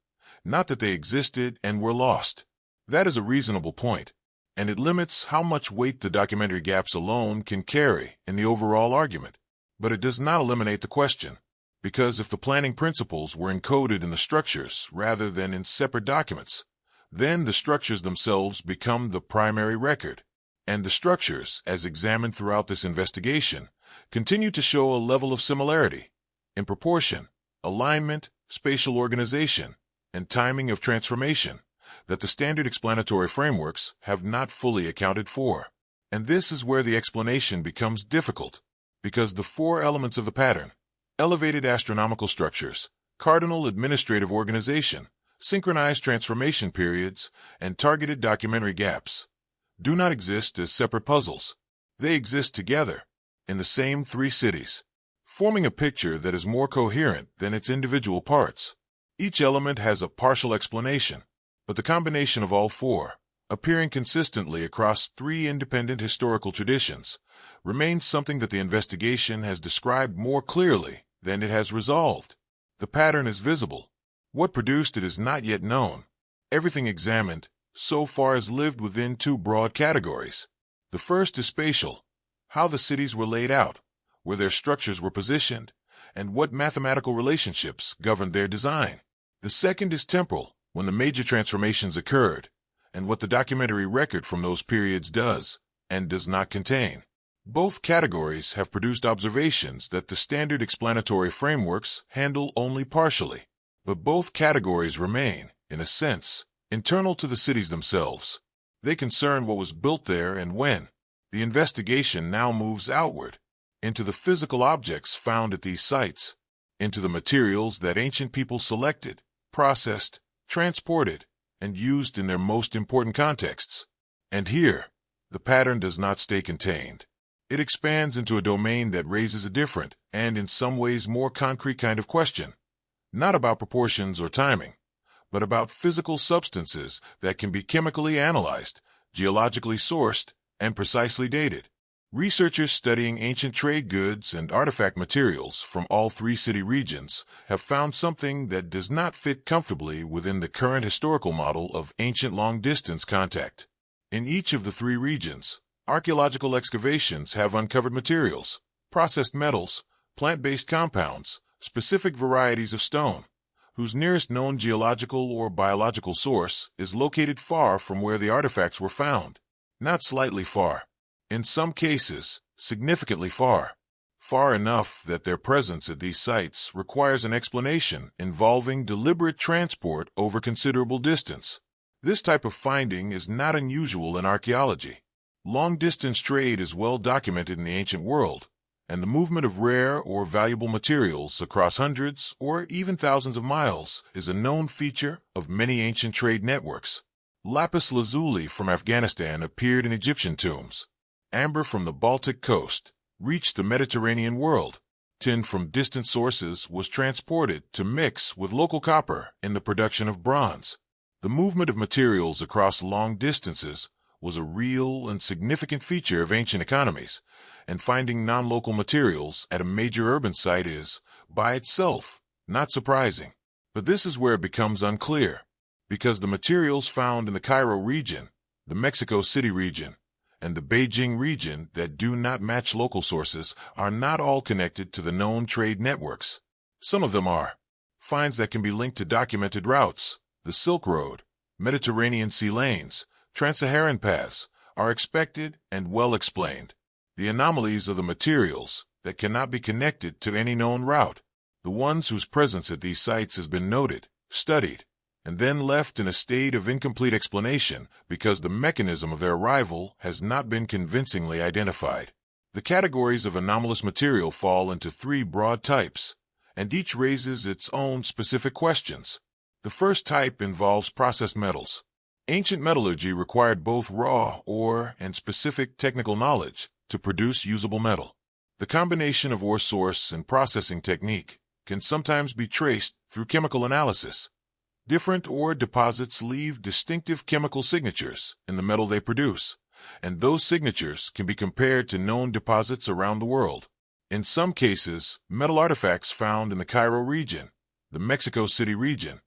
not that they existed and were lost. That is a reasonable point, and it limits how much weight the documentary gaps alone can carry in the overall argument. But it does not eliminate the question, because if the planning principles were encoded in the structures rather than in separate documents, then the structures themselves become the primary record. And the structures, as examined throughout this investigation, continue to show a level of similarity in proportion, alignment, spatial organization, and timing of transformation that the standard explanatory frameworks have not fully accounted for. And this is where the explanation becomes difficult, because the four elements of the pattern, elevated astronomical structures, cardinal administrative organization, synchronized transformation periods, and targeted documentary gaps, do not exist as separate puzzles. They exist together, in the same three cities, forming a picture that is more coherent than its individual parts. Each element has a partial explanation, but the combination of all four, appearing consistently across three independent historical traditions, remains something that the investigation has described more clearly than it has resolved. The pattern is visible. What produced it is not yet known. Everything examined so far has lived within two broad categories. The first is spatial, how the cities were laid out, where their structures were positioned, and what mathematical relationships governed their design. The second is temporal, when the major transformations occurred, and what the documentary record from those periods does and does not contain. Both categories have produced observations that the standard explanatory frameworks handle only partially, but both categories remain, in a sense, internal to the cities themselves. They concern what was built there and when. The investigation now moves outward, into the physical objects found at these sites, into the materials that ancient people selected, processed, transported, and used in their most important contexts. And here, the pattern does not stay contained. It expands into a domain that raises a different, and in some ways more concrete kind of question, not about proportions or timing, but about physical substances that can be chemically analyzed, geologically sourced, and precisely dated. Researchers studying ancient trade goods and artifact materials from all three city regions have found something that does not fit comfortably within the current historical model of ancient long-distance contact. In each of the three regions, archaeological excavations have uncovered materials, processed metals, plant-based compounds, specific varieties of stone, whose nearest known geological or biological source is located far from where the artifacts were found, not slightly far. In some cases, significantly far. Far enough that their presence at these sites requires an explanation involving deliberate transport over considerable distance. This type of finding is not unusual in archaeology. Long-distance trade is well documented in the ancient world, and the movement of rare or valuable materials across hundreds or even thousands of miles is a known feature of many ancient trade networks. Lapis lazuli from Afghanistan appeared in Egyptian tombs. Amber from the Baltic coast reached the Mediterranean world. Tin from distant sources was transported to mix with local copper in the production of bronze. The movement of materials across long distances was a real and significant feature of ancient economies, and finding non-local materials at a major urban site is, by itself, not surprising. But this is where it becomes unclear, because the materials found in the Cairo region, the Mexico City region, and the Beijing region that do not match local sources are not all connected to the known trade networks. Some of them are. Finds that can be linked to documented routes, the Silk Road, Mediterranean sea lanes, trans-Saharan paths, are expected and well explained. The anomalies of the materials that cannot be connected to any known route, the ones whose presence at these sites has been noted, studied, and then left in a state of incomplete explanation because the mechanism of their arrival has not been convincingly identified. The categories of anomalous material fall into three broad types, and each raises its own specific questions. The first type involves processed metals. Ancient metallurgy required both raw ore and specific technical knowledge to produce usable metal. The combination of ore source and processing technique can sometimes be traced through chemical analysis. Different ore deposits leave distinctive chemical signatures in the metal they produce, and those signatures can be compared to known deposits around the world. In some cases, metal artifacts found in the Cairo region, the Mexico City region,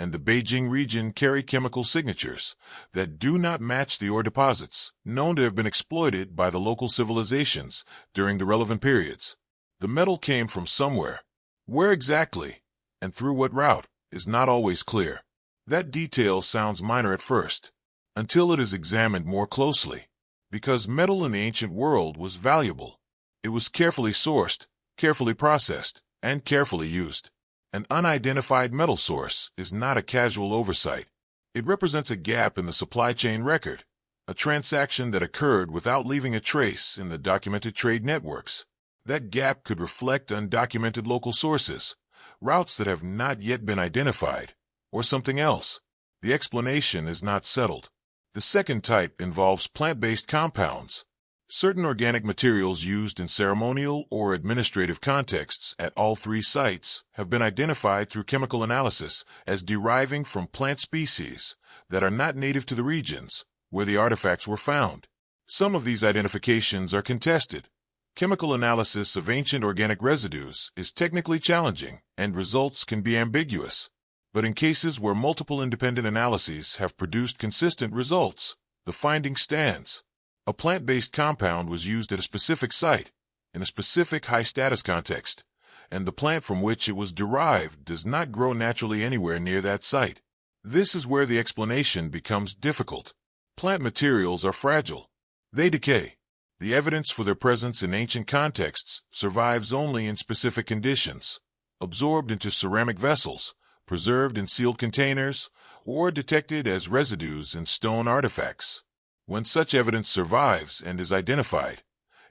and the Beijing region carry chemical signatures that do not match the ore deposits known to have been exploited by the local civilizations during the relevant periods. The metal came from somewhere. Where exactly, and through what route, is not always clear. That detail sounds minor at first, until it is examined more closely. Because metal in the ancient world was valuable. It was carefully sourced, carefully processed, and carefully used. An unidentified metal source is not a casual oversight. It represents a gap in the supply chain record, a transaction that occurred without leaving a trace in the documented trade networks. That gap could reflect undocumented local sources, routes that have not yet been identified, or something else. The explanation is not settled. The second type involves plant-based compounds. Certain organic materials used in ceremonial or administrative contexts at all three sites have been identified through chemical analysis as deriving from plant species that are not native to the regions where the artifacts were found. Some of these identifications are contested. Chemical analysis of ancient organic residues is technically challenging, and results can be ambiguous. But in cases where multiple independent analyses have produced consistent results, the finding stands. A plant-based compound was used at a specific site, in a specific high-status context, and the plant from which it was derived does not grow naturally anywhere near that site. This is where the explanation becomes difficult. Plant materials are fragile. They decay. The evidence for their presence in ancient contexts survives only in specific conditions, absorbed into ceramic vessels, preserved in sealed containers, or detected as residues in stone artifacts. When such evidence survives and is identified,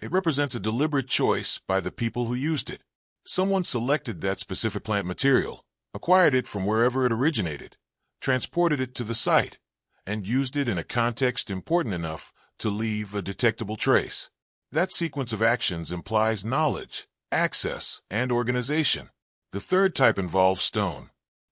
it represents a deliberate choice by the people who used it. Someone selected that specific plant material, acquired it from wherever it originated, transported it to the site, and used it in a context important enough to leave a detectable trace. That sequence of actions implies knowledge, access, and organization. The third type involves stone.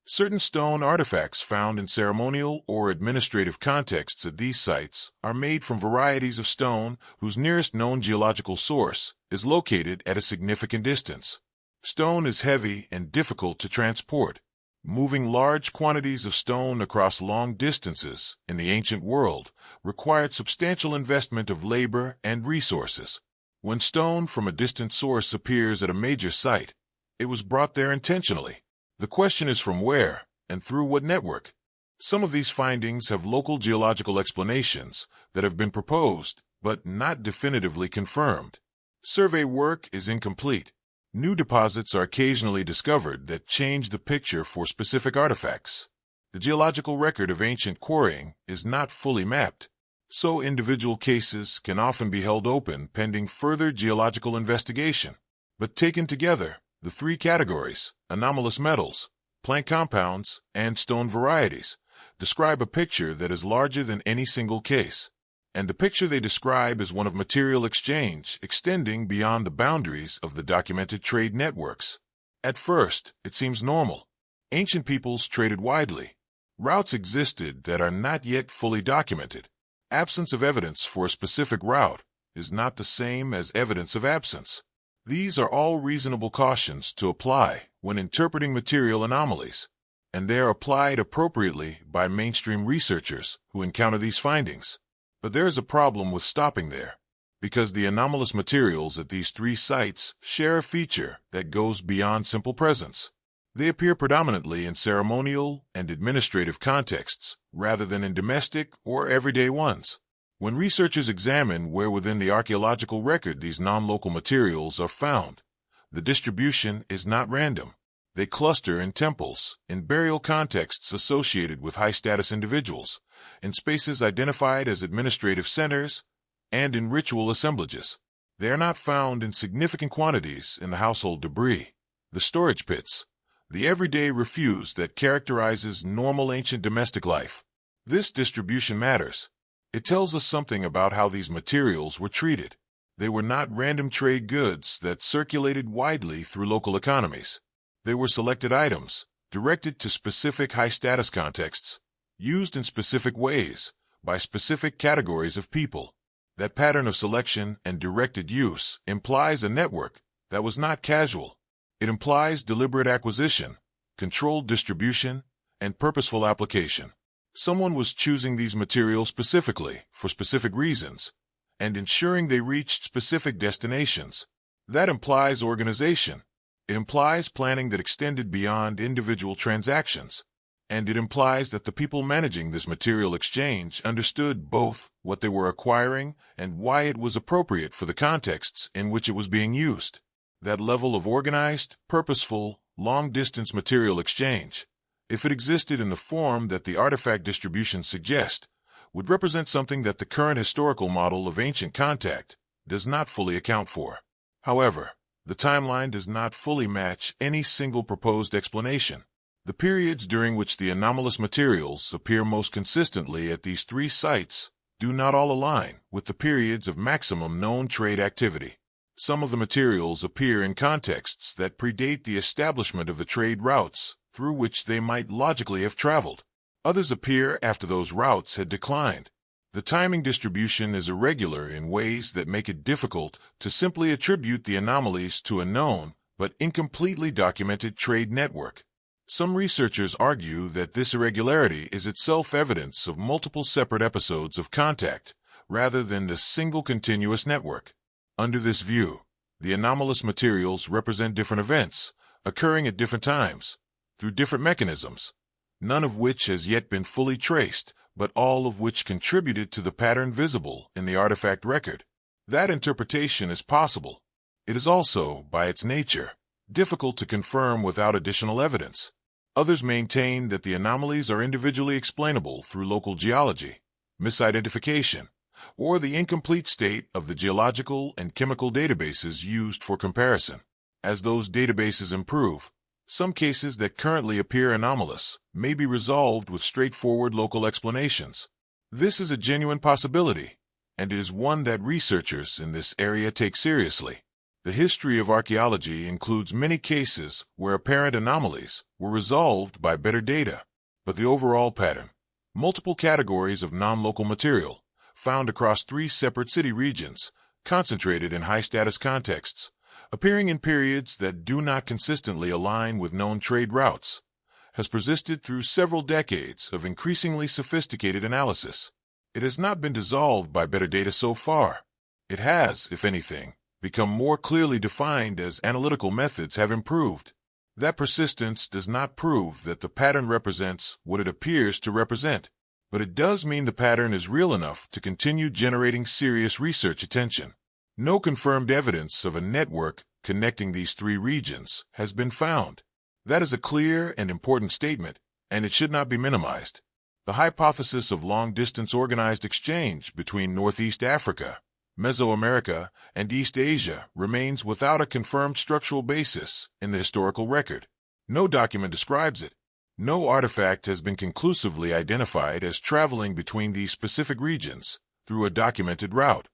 Certain stone artifacts found in ceremonial or administrative contexts at these sites are made from varieties of stone whose nearest known geological source is located at a significant distance. Stone is heavy and difficult to transport. Moving large quantities of stone across long distances in the ancient world required substantial investment of labor and resources. When stone from a distant source appears at a major site, it was brought there intentionally. The question is from where, and through what network? Some of these findings have local geological explanations that have been proposed, but not definitively confirmed. Survey work is incomplete. New deposits are occasionally discovered that change the picture for specific artifacts. The geological record of ancient quarrying is not fully mapped, so individual cases can often be held open pending further geological investigation. But taken together, the three categories, anomalous metals, plant compounds, and stone varieties, describe a picture that is larger than any single case. And the picture they describe is one of material exchange extending beyond the boundaries of the documented trade networks. At first, it seems normal. Ancient peoples traded widely. Routes existed that are not yet fully documented. Absence of evidence for a specific route is not the same as evidence of absence. These are all reasonable cautions to apply when interpreting material anomalies, and they are applied appropriately by mainstream researchers who encounter these findings. But there is a problem with stopping there, because the anomalous materials at these three sites share a feature that goes beyond simple presence. They appear predominantly in ceremonial and administrative contexts rather than in domestic or everyday ones. When researchers examine where within the archaeological record these non-local materials are found, the distribution is not random. They cluster in temples, in burial contexts associated with high-status individuals, in spaces identified as administrative centers, and in ritual assemblages. They are not found in significant quantities in the household debris, the storage pits, the everyday refuse that characterizes normal ancient domestic life. This distribution matters. It tells us something about how these materials were treated. They were not random trade goods that circulated widely through local economies. They were selected items, directed to specific high-status contexts, used in specific ways, by specific categories of people. That pattern of selection and directed use implies a network that was not casual. It implies deliberate acquisition, controlled distribution, and purposeful application. Someone was choosing these materials specifically for specific reasons and ensuring they reached specific destinations. That implies organization. It implies planning that extended beyond individual transactions. And it implies that the people managing this material exchange understood both what they were acquiring and why it was appropriate for the contexts in which it was being used. That level of organized, purposeful, long-distance material exchange, if it existed in the form that the artifact distributions suggest, would represent something that the current historical model of ancient contact does not fully account for. However, the timeline does not fully match any single proposed explanation. The periods during which the anomalous materials appear most consistently at these three sites do not all align with the periods of maximum known trade activity. Some of the materials appear in contexts that predate the establishment of the trade routes through which they might logically have traveled. Others appear after those routes had declined. The timing distribution is irregular in ways that make it difficult to simply attribute the anomalies to a known but incompletely documented trade network. Some researchers argue that this irregularity is itself evidence of multiple separate episodes of contact, rather than the single continuous network. Under this view, the anomalous materials represent different events, occurring at different times, through different mechanisms, none of which has yet been fully traced, but all of which contributed to the pattern visible in the artifact record. That interpretation is possible. It is also, by its nature, difficult to confirm without additional evidence. Others maintain that the anomalies are individually explainable through local geology, misidentification, or the incomplete state of the geological and chemical databases used for comparison. As those databases improve, some cases that currently appear anomalous may be resolved with straightforward local explanations. This is a genuine possibility, and it is one that researchers in this area take seriously. The history of archaeology includes many cases where apparent anomalies were resolved by better data, but the overall pattern, multiple categories of non-local material, found across three separate city regions, concentrated in high-status contexts, appearing in periods that do not consistently align with known trade routes, has persisted through several decades of increasingly sophisticated analysis. It has not been dissolved by better data so far. It has, if anything, become more clearly defined as analytical methods have improved. That persistence does not prove that the pattern represents what it appears to represent, but it does mean the pattern is real enough to continue generating serious research attention. No confirmed evidence of a network connecting these three regions has been found. That is a clear and important statement, and it should not be minimized. The hypothesis of long-distance organized exchange between Northeast Africa, Mesoamerica, and East Asia remains without a confirmed structural basis in the historical record. No document describes it. No artifact has been conclusively identified as traveling between these specific regions through a documented route.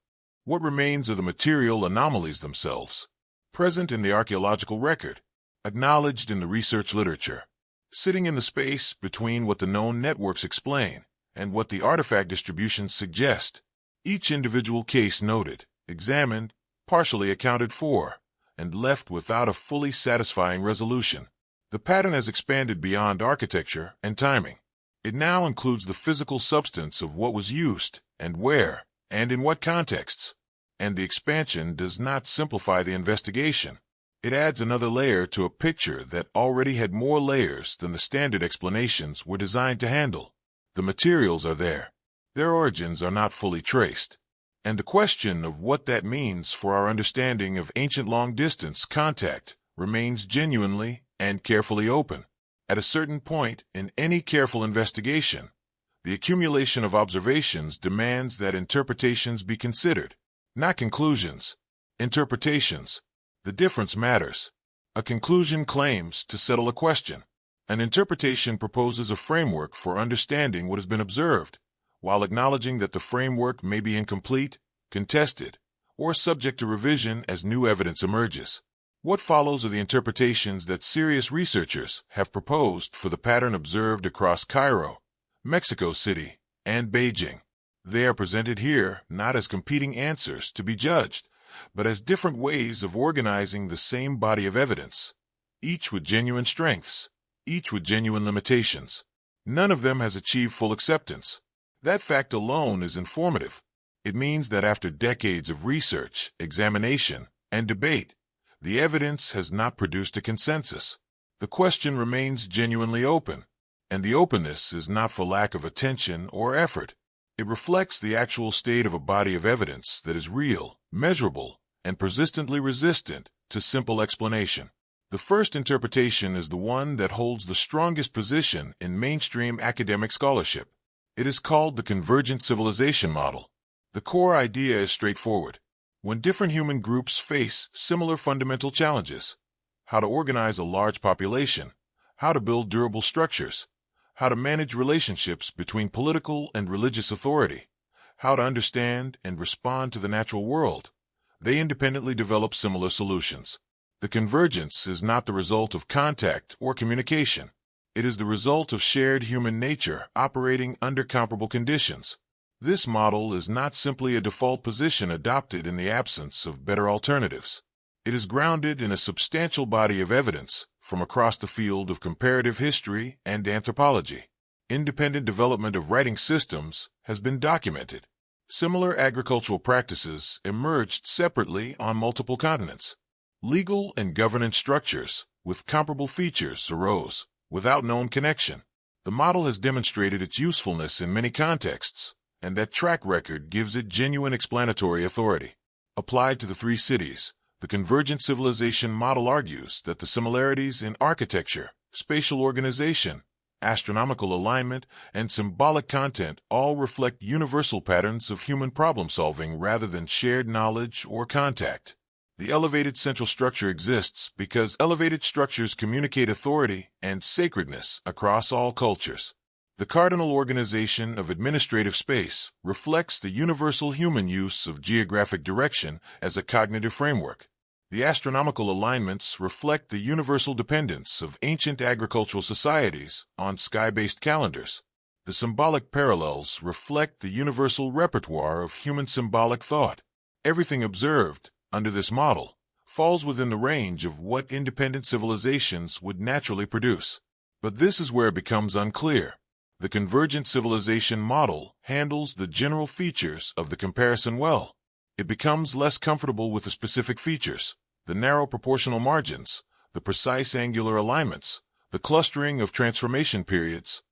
What remains are the material anomalies themselves, present in the archaeological record, acknowledged in the research literature, sitting in the space between what the known networks explain and what the artifact distributions suggest. Each individual case noted, examined, partially accounted for, and left without a fully satisfying resolution. The pattern has expanded beyond architecture and timing. It now includes the physical substance of what was used, and where, and in what contexts. And the expansion does not simplify the investigation. It adds another layer to a picture that already had more layers than the standard explanations were designed to handle. The materials are there. Their origins are not fully traced, and the question of what that means for our understanding of ancient long-distance contact remains genuinely and carefully open. At a certain point in any careful investigation, the accumulation of observations demands that interpretations be considered, not conclusions. Interpretations. The difference matters. A conclusion claims to settle a question. An interpretation proposes a framework for understanding what has been observed, while acknowledging that the framework may be incomplete, contested, or subject to revision as new evidence emerges. What follows are the interpretations that serious researchers have proposed for the pattern observed across Cairo, Mexico City, and Beijing. They are presented here not as competing answers to be judged, but as different ways of organizing the same body of evidence, each with genuine strengths, each with genuine limitations. None of them has achieved full acceptance. That fact alone is informative. It means that after decades of research, examination, and debate, the evidence has not produced a consensus. The question remains genuinely open, and the openness is not for lack of attention or effort. It reflects the actual state of a body of evidence that is real, measurable, and persistently resistant to simple explanation. The first interpretation is the one that holds the strongest position in mainstream academic scholarship. It is called the convergent civilization model. The core idea is straightforward. When different human groups face similar fundamental challenges, how to organize a large population, how to build durable structures, how to manage relationships between political and religious authority, how to understand and respond to the natural world, they independently develop similar solutions. The convergence is not the result of contact or communication. It is the result of shared human nature operating under comparable conditions. This model is not simply a default position adopted in the absence of better alternatives. It is grounded in a substantial body of evidence from across the field of comparative history and anthropology. Independent development of writing systems has been documented. Similar agricultural practices emerged separately on multiple continents. Legal and governance structures with comparable features arose without known connection. The model has demonstrated its usefulness in many contexts, and that track record gives it genuine explanatory authority. Applied to the three cities, the convergent civilization model argues that the similarities in architecture, spatial organization, astronomical alignment, and symbolic content all reflect universal patterns of human problem-solving rather than shared knowledge or contact. The elevated central structure exists because elevated structures communicate authority and sacredness across all cultures. The cardinal organization of administrative space reflects the universal human use of geographic direction as a cognitive framework. The astronomical alignments reflect the universal dependence of ancient agricultural societies on sky-based calendars. The symbolic parallels reflect the universal repertoire of human symbolic thought. Everything observed under this model falls within the range of what independent civilizations would naturally produce. But this is where it becomes unclear. The convergent civilization model handles the general features of the comparison well. It becomes less comfortable with the specific features, the narrow proportional margins, the precise angular alignments, the clustering of transformation periods,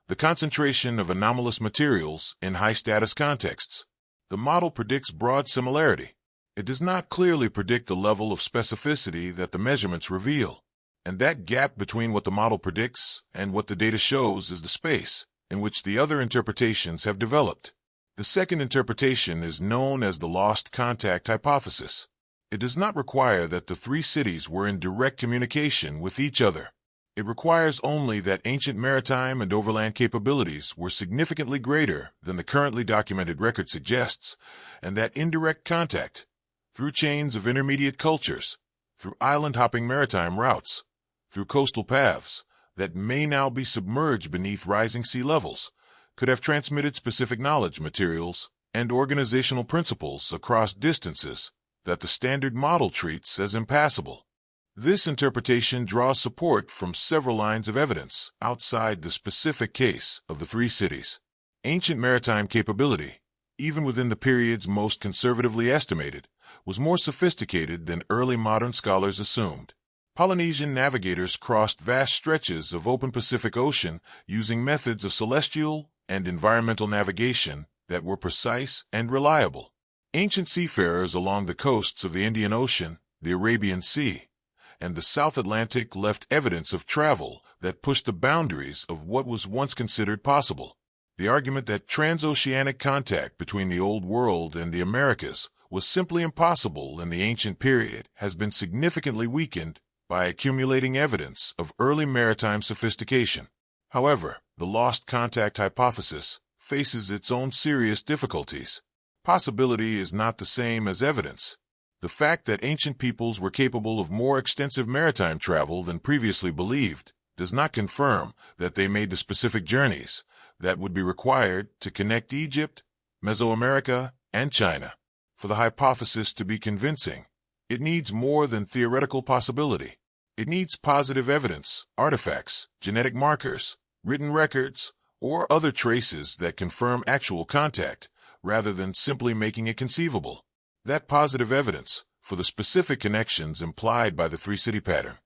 the concentration of anomalous materials in high-status contexts. The model predicts broad similarity. It does not clearly predict the level of specificity that the measurements reveal. And that gap between what the model predicts and what the data shows is the space in which the other interpretations have developed. The second interpretation is known as the lost contact hypothesis. It does not require that the three cities were in direct communication with each other. It requires only that ancient maritime and overland capabilities were significantly greater than the currently documented record suggests, and that indirect contact, through chains of intermediate cultures, through island-hopping maritime routes, through coastal paths that may now be submerged beneath rising sea levels, could have transmitted specific knowledge materials and organizational principles across distances that the standard model treats as impassable. This interpretation draws support from several lines of evidence outside the specific case of the three cities. Ancient maritime capability, even within the periods most conservatively estimated, was more sophisticated than early modern scholars assumed. Polynesian navigators crossed vast stretches of open Pacific Ocean using methods of celestial and environmental navigation that were precise and reliable. Ancient seafarers along the coasts of the Indian Ocean, the Arabian Sea, and the South Atlantic left evidence of travel that pushed the boundaries of what was once considered possible. The argument that transoceanic contact between the Old World and the Americas was simply impossible in the ancient period has been significantly weakened by accumulating evidence of early maritime sophistication. However, the lost contact hypothesis faces its own serious difficulties. Possibility is not the same as evidence. The fact that ancient peoples were capable of more extensive maritime travel than previously believed does not confirm that they made the specific journeys that would be required to connect Egypt, Mesoamerica, and China. For the hypothesis to be convincing, it needs more than theoretical possibility. It needs positive evidence, artifacts, genetic markers, written records, or other traces that confirm actual contact, rather than simply making it conceivable. That positive evidence, for the specific connections implied by the three-city pattern,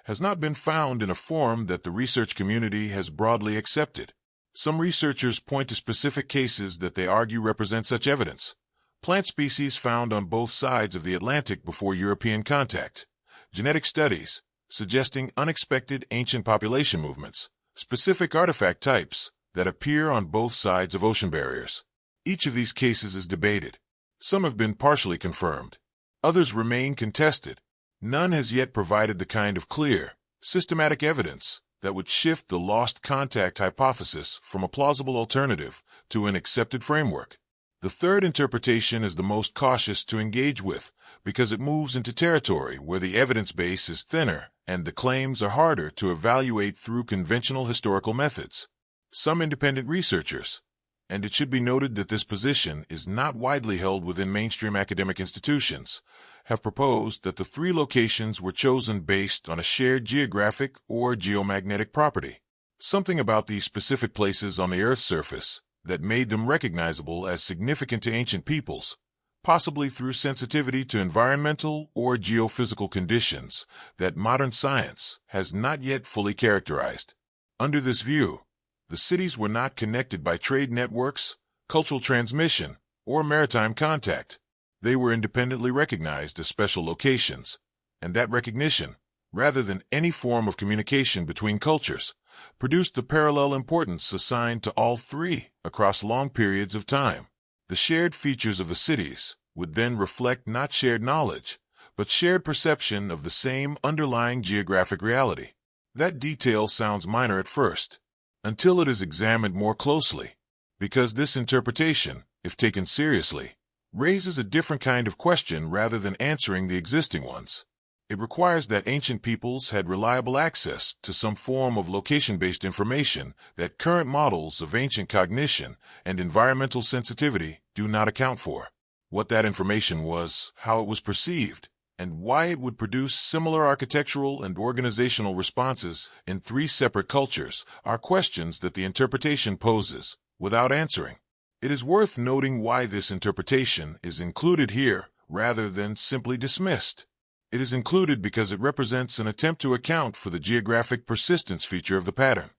has not been found in a form that the research community has broadly accepted. Some researchers point to specific cases that they argue represent such evidence. Plant species found on both sides of the Atlantic before European contact. Genetic studies, suggesting unexpected ancient population movements. Specific artifact types that appear on both sides of ocean barriers. Each of these cases is debated. Some have been partially confirmed. Others remain contested. None has yet provided the kind of clear, systematic evidence that would shift the lost contact hypothesis from a plausible alternative to an accepted framework. The third interpretation is the most cautious to engage with because it moves into territory where the evidence base is thinner and the claims are harder to evaluate through conventional historical methods. Some independent researchers, and it should be noted that this position is not widely held within mainstream academic institutions, have proposed that the three locations were chosen based on a shared geographic or geomagnetic property, something about these specific places on the Earth's surface that made them recognizable as significant to ancient peoples, possibly through sensitivity to environmental or geophysical conditions that modern science has not yet fully characterized. Under this view, the cities were not connected by trade networks, cultural transmission, or maritime contact. They were independently recognized as special locations, and that recognition, rather than any form of communication between cultures, produced the parallel importance assigned to all three across long periods of time. The shared features of the cities would then reflect not shared knowledge, but shared perception of the same underlying geographic reality. That detail sounds minor at first, until it is examined more closely, because this interpretation, if taken seriously, raises a different kind of question rather than answering the existing ones. It requires that ancient peoples had reliable access to some form of location-based information that current models of ancient cognition and environmental sensitivity do not account for. What that information was, how it was perceived, and why it would produce similar architectural and organizational responses in three separate cultures are questions that the interpretation poses without answering. It is worth noting why this interpretation is included here rather than simply dismissed. It is included because it represents an attempt to account for the geographic persistence feature of the pattern,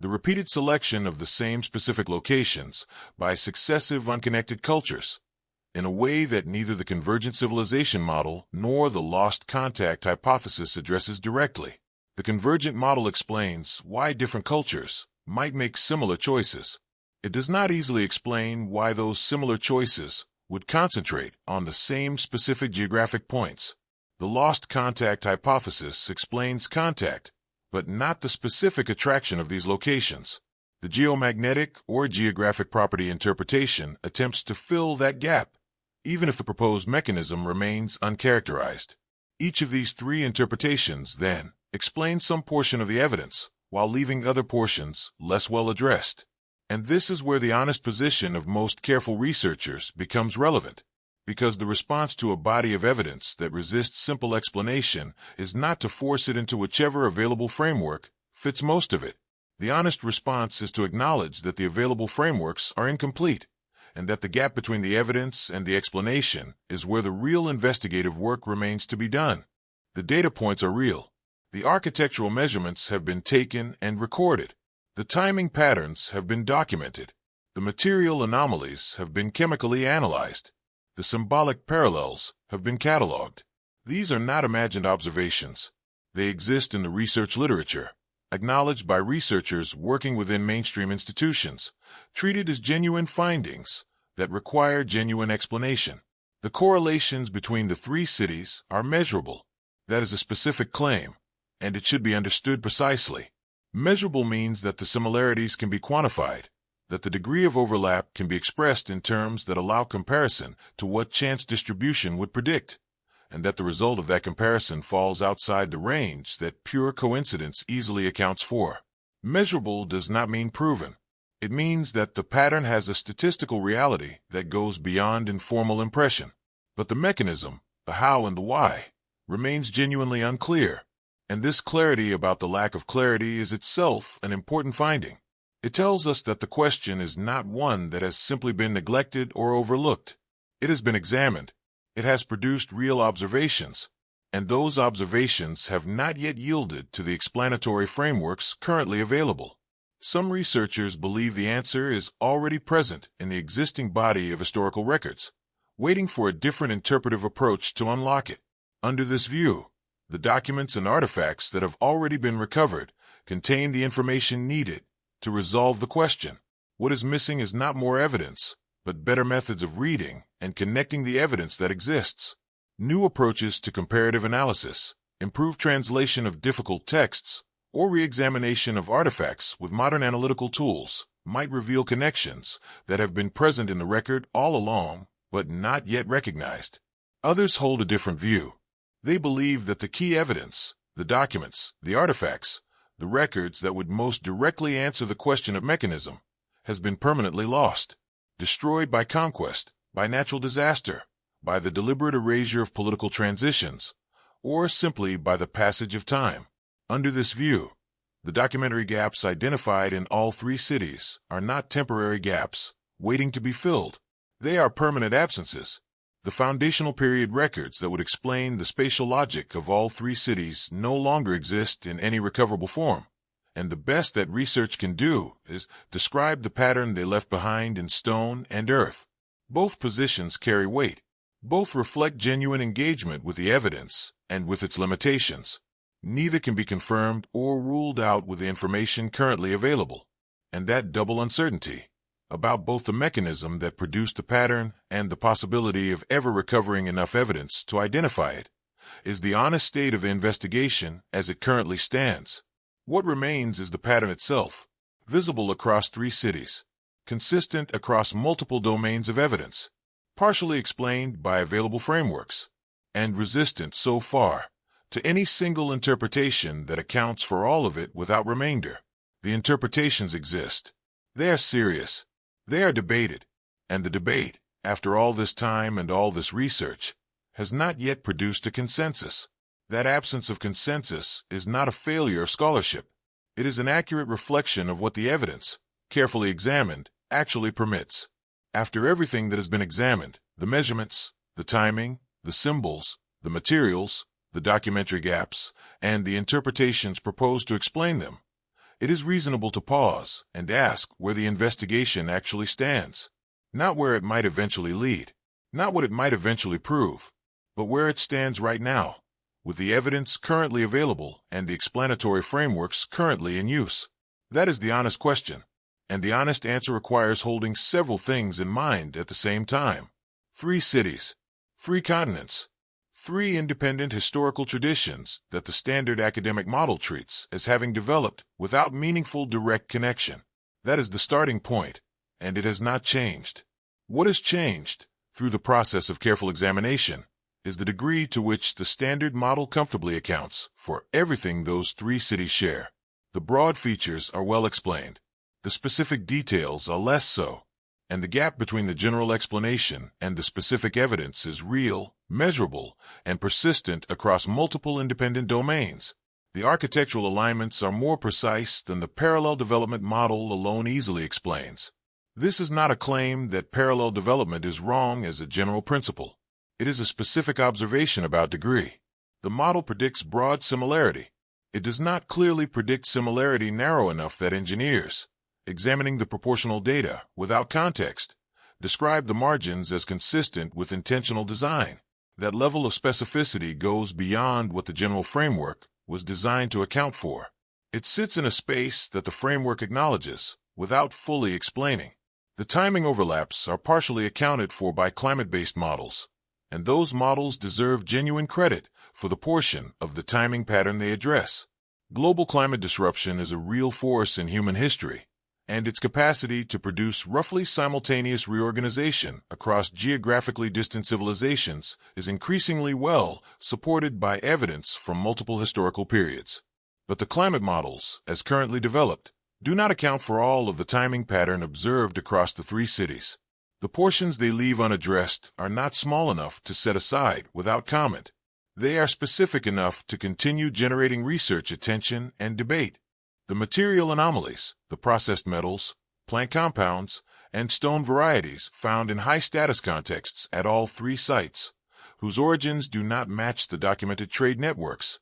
the repeated selection of the same specific locations by successive unconnected cultures, in a way that neither the convergent civilization model nor the lost contact hypothesis addresses directly. The convergent model explains why different cultures might make similar choices. It does not easily explain why those similar choices would concentrate on the same specific geographic points. The lost contact hypothesis explains contact, but not the specific attraction of these locations. The geomagnetic or geographic property interpretation attempts to fill that gap, even if the proposed mechanism remains uncharacterized. Each of these three interpretations, then, explains some portion of the evidence, while leaving other portions less well addressed. And this is where the honest position of most careful researchers becomes relevant, because the response to a body of evidence that resists simple explanation is not to force it into whichever available framework fits most of it. The honest response is to acknowledge that the available frameworks are incomplete, and that the gap between the evidence and the explanation is where the real investigative work remains to be done. The data points are real. The architectural measurements have been taken and recorded. The timing patterns have been documented. The material anomalies have been chemically analyzed. The symbolic parallels have been cataloged. These are not imagined observations. They exist in the research literature, acknowledged by researchers working within mainstream institutions, treated as genuine findings that require genuine explanation. The correlations between the three cities are measurable. That is a specific claim, and it should be understood precisely. Measurable means that the similarities can be quantified, that the degree of overlap can be expressed in terms that allow comparison to what chance distribution would predict, and that the result of that comparison falls outside the range that pure coincidence easily accounts for. Measurable does not mean proven. It means that the pattern has a statistical reality that goes beyond informal impression. But the mechanism, the how and the why, remains genuinely unclear. And this clarity about the lack of clarity is itself an important finding. It tells us that the question is not one that has simply been neglected or overlooked. It has been examined. It has produced real observations, and those observations have not yet yielded to the explanatory frameworks currently available. Some researchers believe the answer is already present in the existing body of historical records, waiting for a different interpretive approach to unlock it. Under this view, the documents and artifacts that have already been recovered contain the information needed to resolve the question. What is missing is not more evidence, but better methods of reading and connecting the evidence that exists. New approaches to comparative analysis, improved translation of difficult texts, or re-examination of artifacts with modern analytical tools might reveal connections that have been present in the record all along, but not yet recognized. Others hold a different view. They believe that the key evidence, the documents, the artifacts, the records that would most directly answer the question of mechanism, has been permanently lost, destroyed by conquest, by natural disaster, by the deliberate erasure of political transitions, or simply by the passage of time. Under this view, the documentary gaps identified in all three cities are not temporary gaps waiting to be filled. They are permanent absences. The foundational period records that would explain the spatial logic of all three cities no longer exist in any recoverable form, and the best that research can do is describe the pattern they left behind in stone and earth. Both positions carry weight. Both reflect genuine engagement with the evidence and with its limitations. Neither can be confirmed or ruled out with the information currently available, and that double uncertainty about both the mechanism that produced the pattern and the possibility of ever recovering enough evidence to identify it is the honest state of the investigation as it currently stands. What remains is the pattern itself, visible across three cities, consistent across multiple domains of evidence, partially explained by available frameworks, and resistant so far to any single interpretation that accounts for all of it without remainder. The interpretations exist. They are serious. They are debated. And the debate, after all this time and all this research, has not yet produced a consensus. That absence of consensus is not a failure of scholarship. It is an accurate reflection of what the evidence, carefully examined, actually permits. After everything that has been examined, the measurements, the timing, the symbols, the materials, the documentary gaps, and the interpretations proposed to explain them, it is reasonable to pause and ask where the investigation actually stands. Not where it might eventually lead, not what it might eventually prove, but where it stands right now, with the evidence currently available and the explanatory frameworks currently in use. That is the honest question, and the honest answer requires holding several things in mind at the same time. 3 cities, 3 continents, 3 independent historical traditions that the standard academic model treats as having developed without meaningful direct connection. That is the starting point, and it has not changed. What has changed, through the process of careful examination, is the degree to which the standard model comfortably accounts for everything those 3 cities share. The broad features are well explained. The specific details are less so, and the gap between the general explanation and the specific evidence is real, measurable, and persistent across multiple independent domains. The architectural alignments are more precise than the parallel development model alone easily explains. This is not a claim that parallel development is wrong as a general principle. It is a specific observation about degree. The model predicts broad similarity. It does not clearly predict similarity narrow enough that engineers, examining the proportional data without context, describe the margins as consistent with intentional design. That level of specificity goes beyond what the general framework was designed to account for. It sits in a space that the framework acknowledges without fully explaining. The timing overlaps are partially accounted for by climate-based models, and those models deserve genuine credit for the portion of the timing pattern they address. Global climate disruption is a real force in human history, and its capacity to produce roughly simultaneous reorganization across geographically distant civilizations is increasingly well supported by evidence from multiple historical periods. But the climate models, as currently developed, do not account for all of the timing pattern observed across the 3 cities. The portions they leave unaddressed are not small enough to set aside without comment. They are specific enough to continue generating research attention and debate. The material anomalies, the processed metals, plant compounds, and stone varieties found in high-status contexts at all three sites, whose origins do not match the documented trade networks,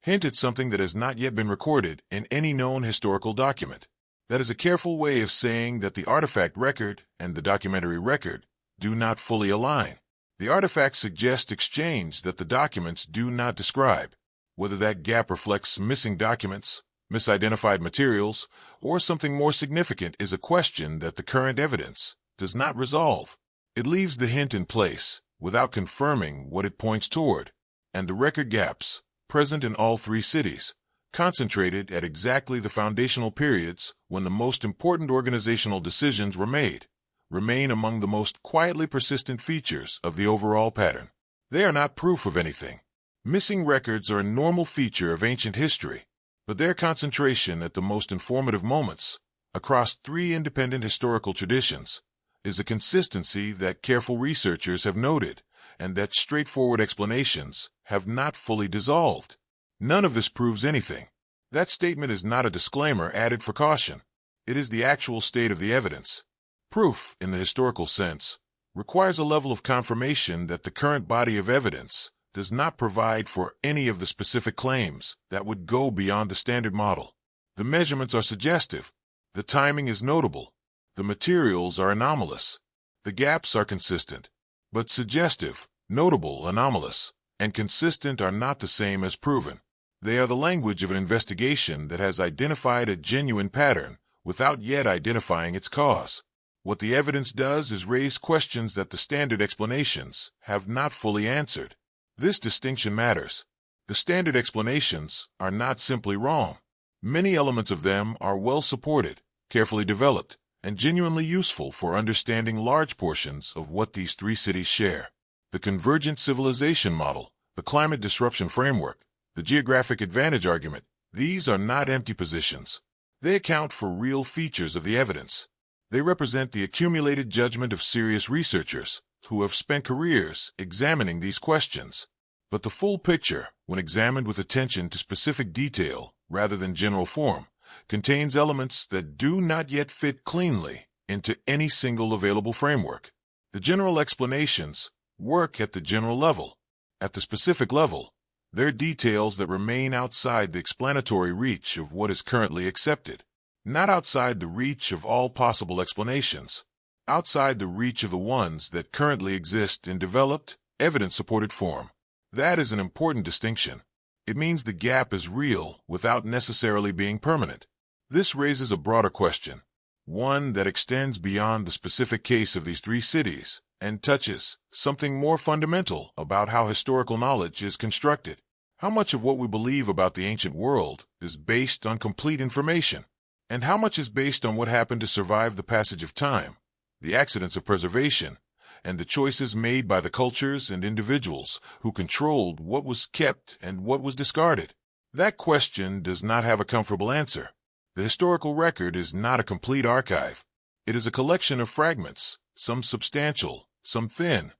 hint at something that has not yet been recorded in any known historical document. That is a careful way of saying that the artifact record and the documentary record do not fully align. The artifacts suggest exchange that the documents do not describe. Whether that gap reflects missing documents, misidentified materials, or something more significant is a question that the current evidence does not resolve. It leaves the hint in place without confirming what it points toward, and the record gaps, present in all three cities, concentrated at exactly the foundational periods when the most important organizational decisions were made, remain among the most quietly persistent features of the overall pattern. They are not proof of anything. Missing records are a normal feature of ancient history, but their concentration at the most informative moments, across three independent historical traditions, is a consistency that careful researchers have noted, and that straightforward explanations have not fully dissolved. None of this proves anything. That statement is not a disclaimer added for caution. It is the actual state of the evidence. Proof, in the historical sense, requires a level of confirmation that the current body of evidence does not provide for any of the specific claims that would go beyond the standard model. The measurements are suggestive. The timing is notable. The materials are anomalous. The gaps are consistent. But suggestive, notable, anomalous, and consistent are not the same as proven. They are the language of an investigation that has identified a genuine pattern without yet identifying its cause. What the evidence does is raise questions that the standard explanations have not fully answered. This distinction matters. The standard explanations are not simply wrong. Many elements of them are well supported, carefully developed, and genuinely useful for understanding large portions of what these three cities share. The convergent civilization model, the climate disruption framework, the geographic advantage argument, these are not empty positions. They account for real features of the evidence. They represent the accumulated judgment of serious researchers who have spent careers examining these questions. But the full picture, when examined with attention to specific detail rather than general form, contains elements that do not yet fit cleanly into any single available framework. The general explanations work at the general level. At the specific level, there are details that remain outside the explanatory reach of what is currently accepted, not outside the reach of all possible explanations, outside the reach of the ones that currently exist in developed, evidence-supported form. That is an important distinction. It means the gap is real without necessarily being permanent. This raises a broader question, one that extends beyond the specific case of these three cities and touches something more fundamental about how historical knowledge is constructed. How much of what we believe about the ancient world is based on complete information, and how much is based on what happened to survive the passage of time, the accidents of preservation, and the choices made by the cultures and individuals who controlled what was kept and what was discarded? That question does not have a comfortable answer. The historical record is not a complete archive. It is a collection of fragments, some substantial, some thin,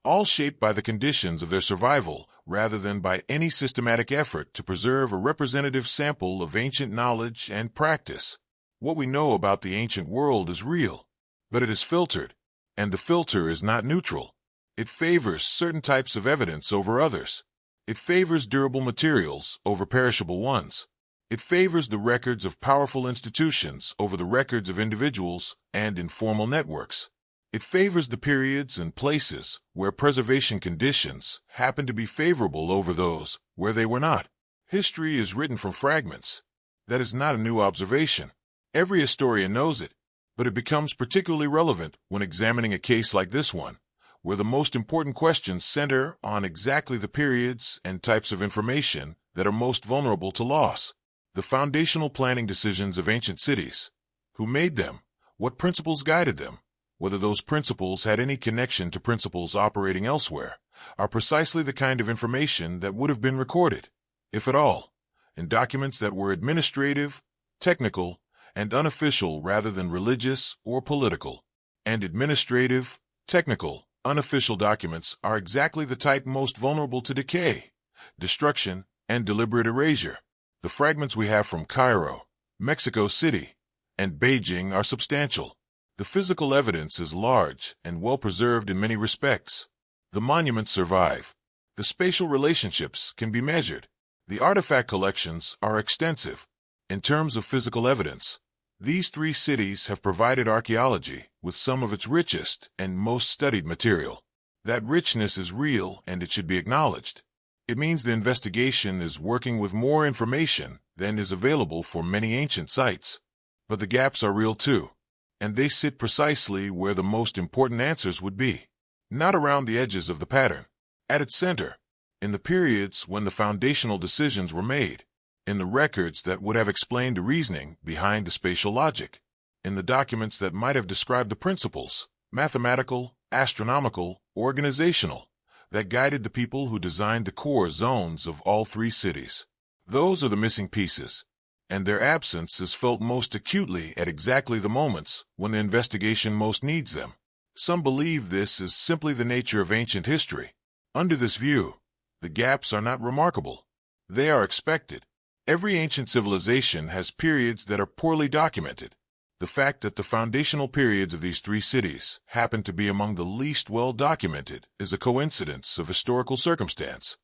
all shaped by the conditions of their survival rather than by any systematic effort to preserve a representative sample of ancient knowledge and practice. What we know about the ancient world is real, but it is filtered, and the filter is not neutral. It favors certain types of evidence over others. It favors durable materials over perishable ones. It favors the records of powerful institutions over the records of individuals and informal networks. It favors the periods and places where preservation conditions happen to be favorable over those where they were not. History is written from fragments. That is not a new observation. Every historian knows it, but it becomes particularly relevant when examining a case like this one, where the most important questions center on exactly the periods and types of information that are most vulnerable to loss. The foundational planning decisions of ancient cities. Who made them? What principles guided them? Whether those principles had any connection to principles operating elsewhere, are precisely the kind of information that would have been recorded, if at all, in documents that were administrative, technical, and unofficial rather than religious or political. And administrative, technical, unofficial documents are exactly the type most vulnerable to decay, destruction, and deliberate erasure. The fragments we have from Cairo, Mexico City, and Beijing are substantial. The physical evidence is large and well preserved in many respects. The monuments survive. The spatial relationships can be measured. The artifact collections are extensive. In terms of physical evidence, these three cities have provided archaeology with some of its richest and most studied material. That richness is real and it should be acknowledged. It means the investigation is working with more information than is available for many ancient sites. But the gaps are real too, and they sit precisely where the most important answers would be. Not around the edges of the pattern. At its center, in the periods when the foundational decisions were made, in the records that would have explained the reasoning behind the spatial logic, in the documents that might have described the principles, mathematical, astronomical, organizational, that guided the people who designed the core zones of all three cities. Those are the missing pieces, and their absence is felt most acutely at exactly the moments when the investigation most needs them. Some believe this is simply the nature of ancient history. Under this view, the gaps are not remarkable. They are expected. Every ancient civilization has periods that are poorly documented. The fact that the foundational periods of these three cities happen to be among the least well documented is a coincidence of historical circumstance,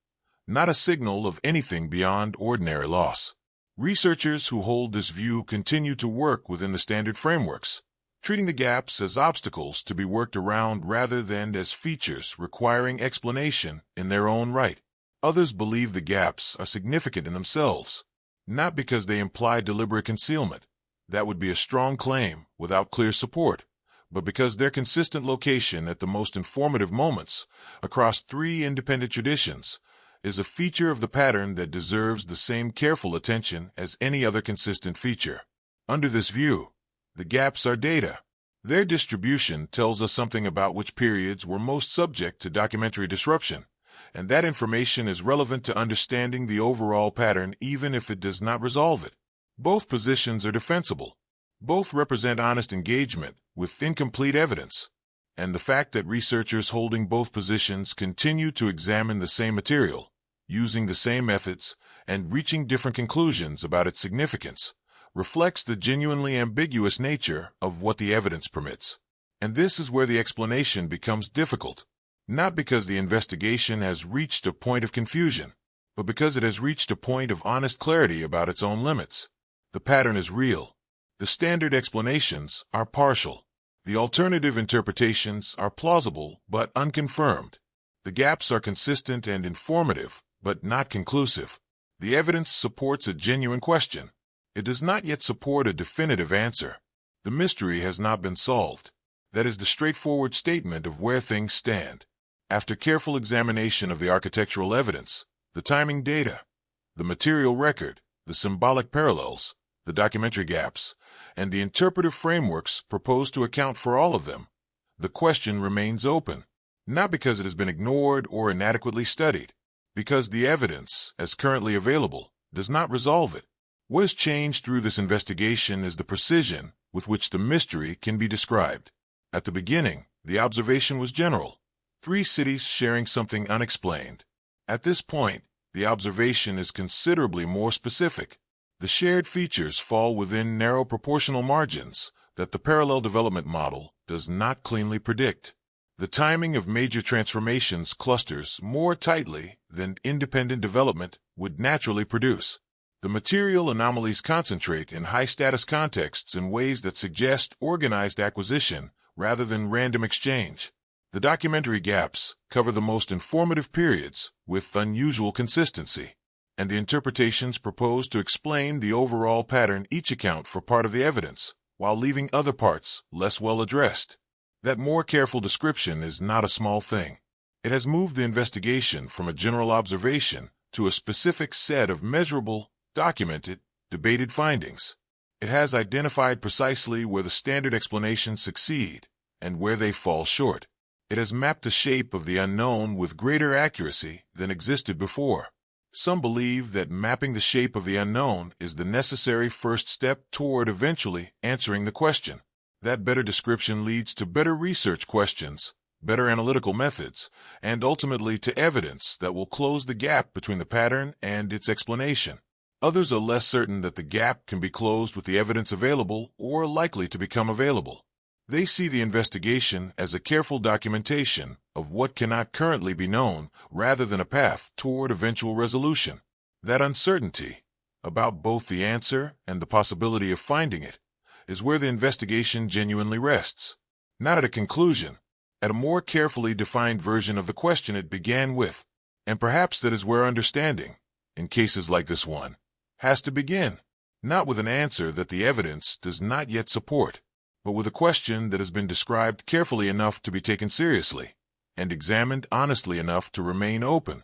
not a signal of anything beyond ordinary loss. Researchers who hold this view continue to work within the standard frameworks, treating the gaps as obstacles to be worked around rather than as features requiring explanation in their own right. Others believe the gaps are significant in themselves, not because they imply deliberate concealment. That would be a strong claim without clear support, but because their consistent location at the most informative moments across three independent traditions is a feature of the pattern that deserves the same careful attention as any other consistent feature. Under this view, the gaps are data. Their distribution tells us something about which periods were most subject to documentary disruption, and that information is relevant to understanding the overall pattern even if it does not resolve it. Both positions are defensible. Both represent honest engagement with incomplete evidence, and the fact that researchers holding both positions continue to examine the same material, using the same methods, and reaching different conclusions about its significance reflects the genuinely ambiguous nature of what the evidence permits. And this is where the explanation becomes difficult, not because the investigation has reached a point of confusion, but because it has reached a point of honest clarity about its own limits. The pattern is real. The standard explanations are partial. The alternative interpretations are plausible but unconfirmed. The gaps are consistent and informative, but not conclusive. The evidence supports a genuine question. It does not yet support a definitive answer. The mystery has not been solved. That is the straightforward statement of where things stand. After careful examination of the architectural evidence, the timing data, the material record, the symbolic parallels, the documentary gaps, and the interpretive frameworks proposed to account for all of them, the question remains open, not because it has been ignored or inadequately studied, because the evidence, as currently available, does not resolve it. What has changed through this investigation is the precision with which the mystery can be described. At the beginning, the observation was general, three cities sharing something unexplained. At this point, the observation is considerably more specific. The shared features fall within narrow proportional margins that the parallel development model does not cleanly predict. The timing of major transformations clusters more tightly than independent development would naturally produce. The material anomalies concentrate in high-status contexts in ways that suggest organized acquisition rather than random exchange. The documentary gaps cover the most informative periods with unusual consistency, and the interpretations proposed to explain the overall pattern each account for part of the evidence, while leaving other parts less well addressed. That more careful description is not a small thing. It has moved the investigation from a general observation to a specific set of measurable, documented, debated findings. It has identified precisely where the standard explanations succeed and where they fall short. It has mapped the shape of the unknown with greater accuracy than existed before. Some believe that mapping the shape of the unknown is the necessary first step toward eventually answering the question. That better description leads to better research questions better analytical methods, and ultimately to evidence that will close the gap between the pattern and its explanation. Others are less certain that the gap can be closed with the evidence available or likely to become available. They see the investigation as a careful documentation of what cannot currently be known rather than a path toward eventual resolution. That uncertainty about both the answer and the possibility of finding it is where the investigation genuinely rests. Not at a conclusion, at a more carefully defined version of the question it began with. And perhaps that is where understanding, in cases like this one, has to begin. Not with an answer that the evidence does not yet support, but with a question that has been described carefully enough to be taken seriously, and examined honestly enough to remain open.